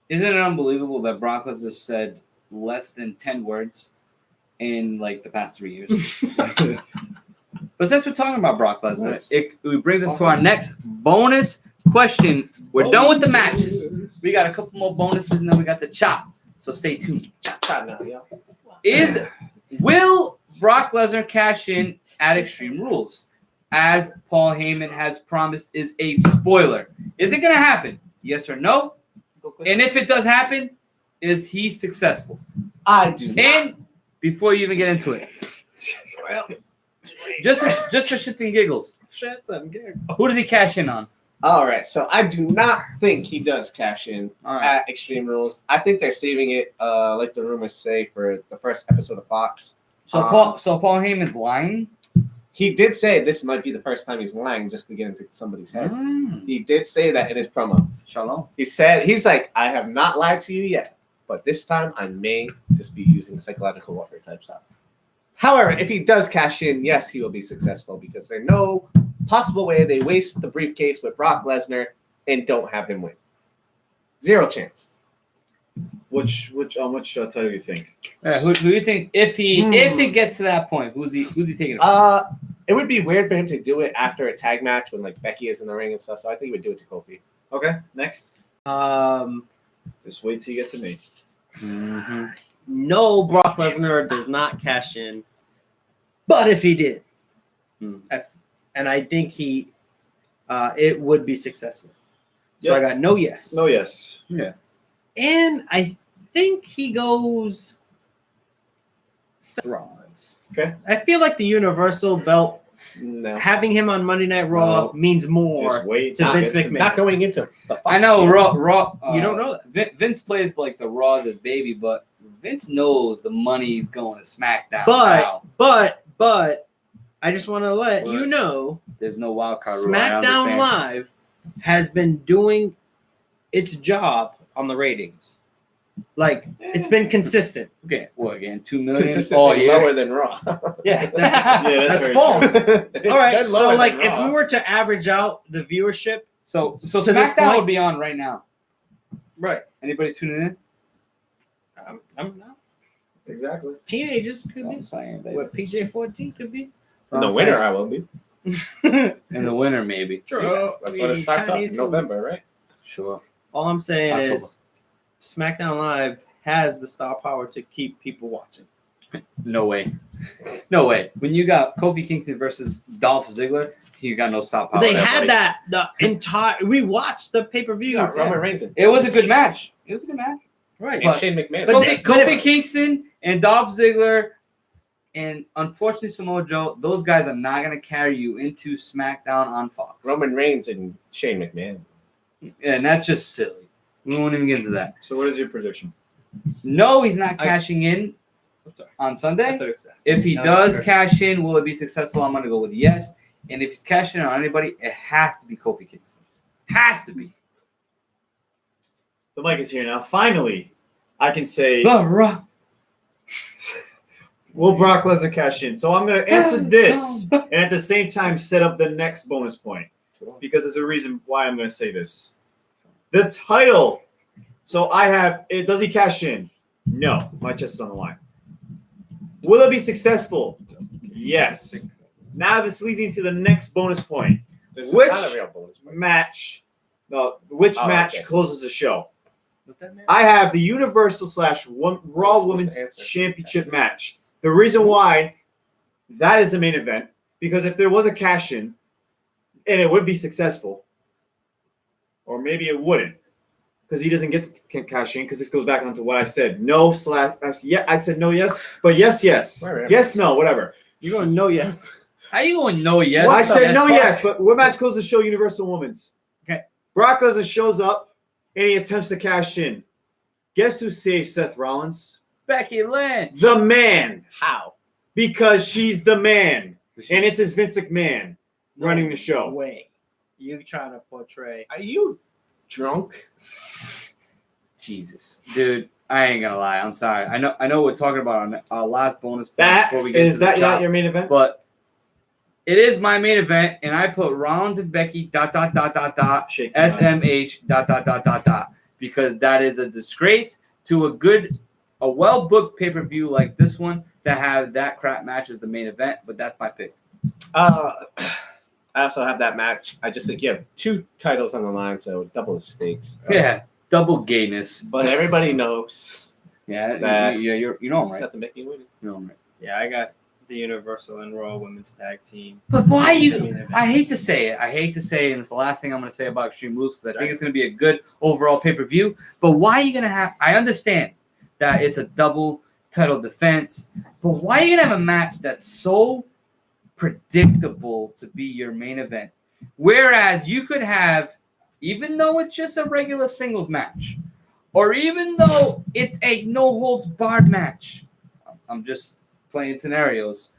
Isn't it unbelievable that Brock Lesnar said less than 10 words in like the past 3 years? But since we're talking about Brock Lesnar, it brings us to our next bonus question. We're done with the matches. We got a couple more bonuses, and then we got the chop. So stay tuned. Chop now, yo. Will Brock Lesnar cash in at Extreme Rules? As Paul Heyman has promised, is a spoiler. Is it going to happen? Yes or no? And if it does happen, is he successful? I do not. And before you even get into it, just for shits and giggles, who does he cash in on? All right, so I do not think he does cash in All right. at Extreme Rules. I think they're saving it, like the rumors say, for the first episode of Fox. So Paul Heyman's lying? He did say this might be the first time he's lying just to get into somebody's head. He did say that in his promo. Shalom. He said, he's like, I have not lied to you yet, but this time I may just be using psychological warfare type stuff. However, if he does cash in, yes, he will be successful because there's no possible way they waste the briefcase with Brock Lesnar and don't have him win. Zero chance. Which title do you think? Who do you think if it gets to that point, who's he taking it from? It would be weird for him to do it after a tag match when like Becky is in the ring and stuff. So I think he would do it to Kofi. Okay, next. Just wait till you get to me. Mm-hmm. No, Brock Lesnar does not cash in. But if he did, and I think it would be successful. So I got no yes. No yes. Yeah. And I think he goes Seth Rollins. Okay. I feel like the Universal belt No. having him on Monday Night Raw means more Just wait. to Vince McMahon. Not going into the I know Raw. You don't know that. Vince plays like the Raw's his baby, but Vince knows the money's going to SmackDown. But I just want to let you know, there's no wild card rule. I SmackDown understand. Live has been doing its job on the ratings. Like, it's been consistent. Okay, what again? 2 million consistently all year. lower than Raw. Yeah, That's very false. true. All right, They're so lower like than if Raw. we were to average out the viewership, So To this SmackDown point- would be on right now. right? Anybody tuning in? I'm not. Exactly. Teenagers could That's what be. I'm saying. baby. What PJ-14 could be. That's what In the I'm winter, saying. I will be. In the winter, maybe. True. That's when it starts up in November, right? Sure. All I'm saying October. is, SmackDown Live has the star power to keep people watching. No way. No way. When you got Kofi Kingston versus Dolph Ziggler, you got no stop power. They there, had buddy. that the entire. We watched the pay-per-view. Yeah, Roman Reigns and It was a good match. It was a good match. Right. But- Shane McMahon. But Kofi Kingston and Dolph Ziggler, and unfortunately Samoa Joe, those guys are not going to carry you into SmackDown on Fox. Roman Reigns and Shane McMahon. And that's just silly. We won't even get into that. So what is your prediction? No, he's not cashing in on Sunday. If he does cash in, will it be successful? I'm going to go with yes. And if he's cashing in on anybody, it has to be Kofi Kingston. Has to be. The mic is here now. Finally, I can say, The Rock. will Brock Lesnar cash in? So I'm going to answer this and at the same time set up the next bonus point because there's a reason why I'm going to say this. The title. So I have it. Does he cash in? No. My chest is on the line. Will it be successful? Yes. Now this leads into the next bonus point. This is Which not a real bonus point. Match. No, which Oh, match okay. closes the show? I have the Universal / Raw supposed Women's to answer. Championship match. The reason why that is the main event, because if there was a cash in, and it would be successful, or maybe it wouldn't, because he doesn't get to cash in, because this goes back onto what I said. No / yeah, I said no, yes, but yes, Whatever. yes, no, whatever. You're going no yes. How you going no yes? Well, I said That's no, fine. yes, but what match closes the show? Universal Women's. Okay. Brock Lesnar shows up and he attempts to cash in. Guess who saves Seth Rollins? Becky Lynch. The man. How? Because she's the man. And this is Vince McMahon running the show. Way. You trying to portray. Are you drunk? Jesus, dude, I ain't gonna lie. I'm sorry. I know we're talking about our last bonus point That before we get is to the that top, not your main event? but it is my main event, and I put Rollins and Becky ... Shaking my head. SMH ... because that is a disgrace to a well booked pay per view like this one to have that crap match as the main event. But that's my pick. I also have that match. I just think you have 2 titles on the line, so double the stakes. Yeah, double gayness. But everybody knows Yeah, That- you know him, right? except to make you win. You know him, right? Yeah, I got the Universal and Raw Women's Tag Team. But why I you? mean, I hate to say it. And it's the last thing I'm going to say about Extreme Rules because I think it's going to be a good overall pay per view. But why are you going to have? I understand that it's a double title defense, but why are you going to have a match that's so predictable to be your main event? Whereas you could have, even though it's just a regular singles match, or even though it's a no holds barred match, I'm just playing scenarios.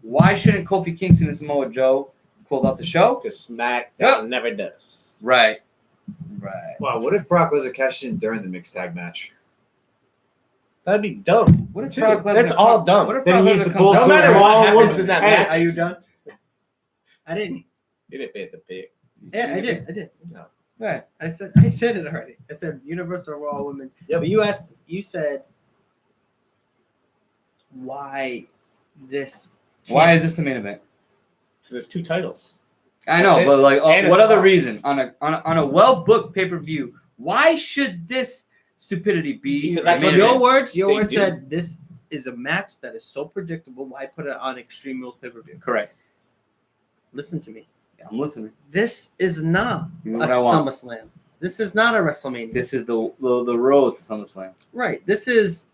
Why shouldn't Kofi Kingston and Samoa Joe close out the show? Because SmackDown Yep. never does. Right. Wow, what if Brock Lesnar cashed in during the mixed tag match? That'd be dumb. What if Too. Brock Lesnar That's all dumb. What if Then Brock he's Lesnar the comes bull out- No matter what Raw happens Woman. in that Hey, match. are you done? I didn't. You didn't pay the pick. Yeah, I did. No. Right. I said it already. I said Universal Raw Women. Yep. But you said why this? Why is this the main event? Because there's 2 titles. I know, That's it. but like, And what it's other Raw. reason on a well booked pay per view? Why should this stupidity be? Because the that's main what your event? words. Your They words do. said this is a match that is so predictable. Why put it on Extreme Rules pay per view? Correct. Listen to me. I'm listening. This is not You know a what I want. SummerSlam. This is not a WrestleMania. This is the road to SummerSlam. Right. This is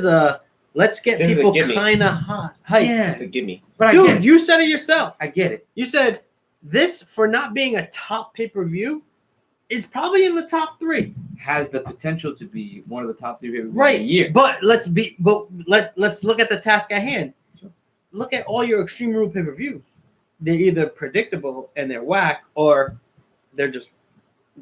a Let's get This is a people gimme. kind of hyped. Yeah. It's a gimme. But I get Dude, it. you said it yourself. I get it. You said this, for not being a top pay-per-view, is probably in the top 3. Has the potential to be one of the top 3 pay-per-views Right. of the year. But let's look at the task at hand. Look at all your Extreme Rule pay-per-views. They're either predictable and they're whack, or they're just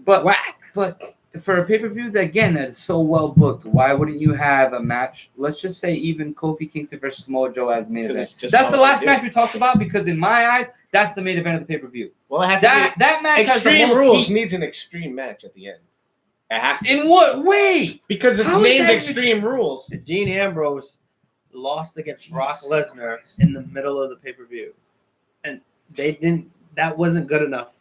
But whack. But for a pay-per-view that is so well booked, why wouldn't you have a match? Let's just say even Kofi Kingston versus Samoa Joe as main event. That's the last match we talked about because in my eyes, that's the main event of the pay-per-view. Well, it has That match has the Extreme most Rules heat. needs an extreme match at the end. It has to. In what way? Because it's How is named that Extreme Rules. Dean Ambrose lost against Brock Lesnar in the middle of the pay-per-view. And they didn't. That wasn't good enough.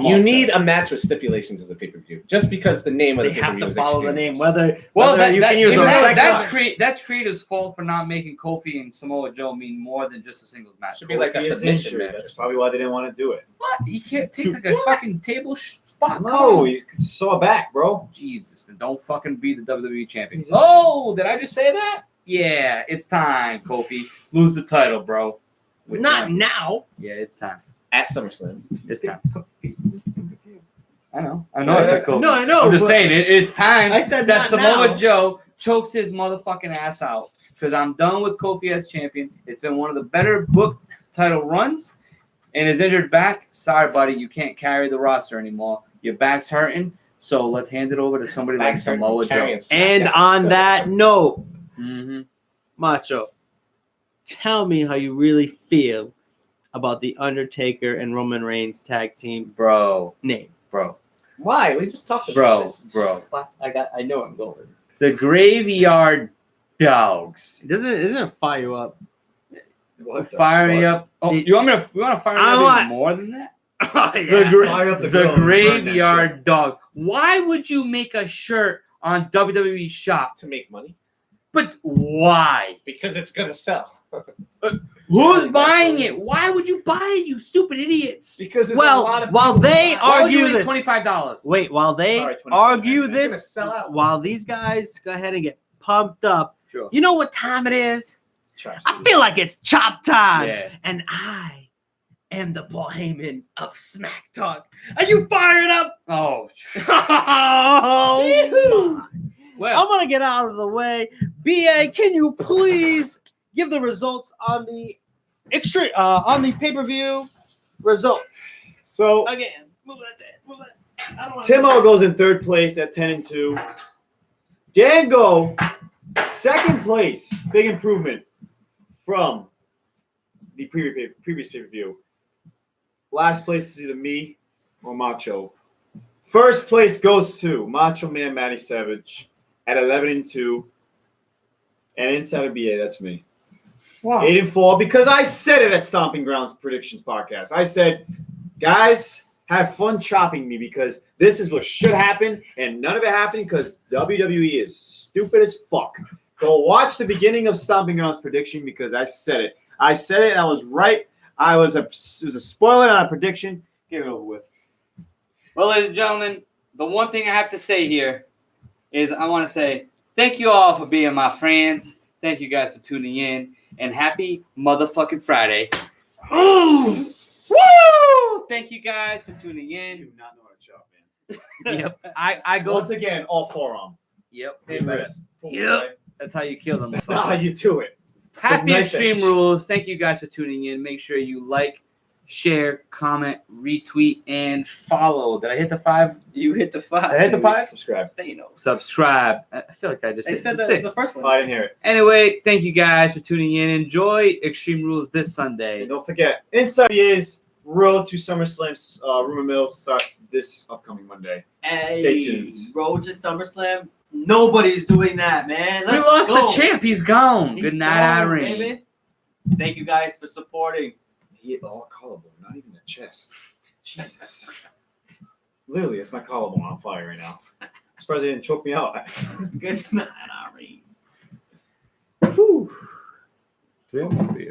You need a match with stipulations as a pay-per-view. Just because the name of the They have pay-per-view to is follow the Extreme name. Rules. Whether you can use a that's creative's fault for not making Kofi and Samoa Joe mean more than just a singles match. Should be like a Kofi is submission injured. match. That's probably why they didn't want to do it. What? He can't take like a fucking table spot. Come No, on. he's sore back, bro. Jesus, then don't fucking be the WWE champion. Oh, did I just say that? Yeah, it's time, Kofi. Lose the title, bro. Not time. now. Yeah, it's time. At SummerSlam. It's time. I know. No, I know. I'm just but saying, it's time I said that not Samoa now. Joe chokes his motherfucking ass out. Because I'm done with Kofi as champion. It's been one of the better booked title runs. And his injured back, sorry, buddy, you can't carry the roster anymore. Your back's hurting. So let's hand it over to somebody like Samoa Joe. And on that note, Mm-hmm. Macho, tell me how you really feel about the Undertaker and Roman Reigns tag team Bro. name. Why? We just talked about this. Bro. I know I'm going. The Graveyard Dogs. Doesn't it fire you up? What the Fire me fuck? up. Oh, The- you want to fire me I up want- even more than that? Oh, Fire up the grill and burn that Graveyard Dog. Why would you make a shirt on WWE Shop? To make money. But why? Because it's going to sell. Who's buying it? Why would you buy it, you stupid idiots? Because there's Well, a lot of while people they buying it. Why would you argue make this. $25? Wait, while they Sorry, 27, argue man. It's gonna this, sell out. while these guys go ahead and get pumped up, Sure. you know what time it is? Chop I suey. feel like it's chop time. Yeah. And I am the Paul Heyman of SmackTalk. Are you fired up? Oh. Oh, my. Well, I'm gonna get out of the way. BA, can you please give the results on the pay-per-view result? So Again, move it. I don't wanna- Timo goes in third place at 10-2. Dango, second place. Big improvement from the previous pay-per-view. Last place is either me or Macho. First place goes to Macho Man Matty Savage at 11-2. And inside of BA, that's me. wow. 8-4, because I said it at Stomping Grounds Predictions Podcast. I said, guys, have fun chopping me because this is what should happen, and none of it happened because WWE is stupid as fuck. Go watch the beginning of Stomping Grounds Prediction because I said it. I said it, and I was right. It was a spoiler, not a prediction. Get it over with. Well, ladies and gentlemen, the one thing I have to say here is I want to say thank you all for being my friends. Thank you guys for tuning in. And happy motherfucking Friday. Woo! Thank you guys for tuning You in. do not know how to chop, man. Yep. I go. Once again, all forearm. Yep. Hey, Rez. Yep. That's how you kill them. That's not how you do it. Happy knife Extreme edge. Rules. Thank you guys for tuning in. Make sure you like, share, comment, retweet, and follow. Did I hit the 5? You hit the 5. Did I hit the 5? Subscribe. Thanos. Subscribe. I feel like I just They hit said the that was 6. the first Oh, I one. didn't hear it. Anyway, thank you guys for tuning in. Enjoy Extreme Rules this Sunday. And don't forget, Inside VA's Road to SummerSlam rumor mill starts this upcoming Monday. Stay tuned. Road to SummerSlam. Nobody's doing that, man. We Let's lost go. the champ. He's gone. He's Good night, gone, Irene. baby. Thank you guys for supporting. He hit all collarbone, not even the chest. Jesus. Literally, it's my collarbone on fire right now. I'm surprised they didn't choke me out. Good night, Irene. Whew. Three of them beer.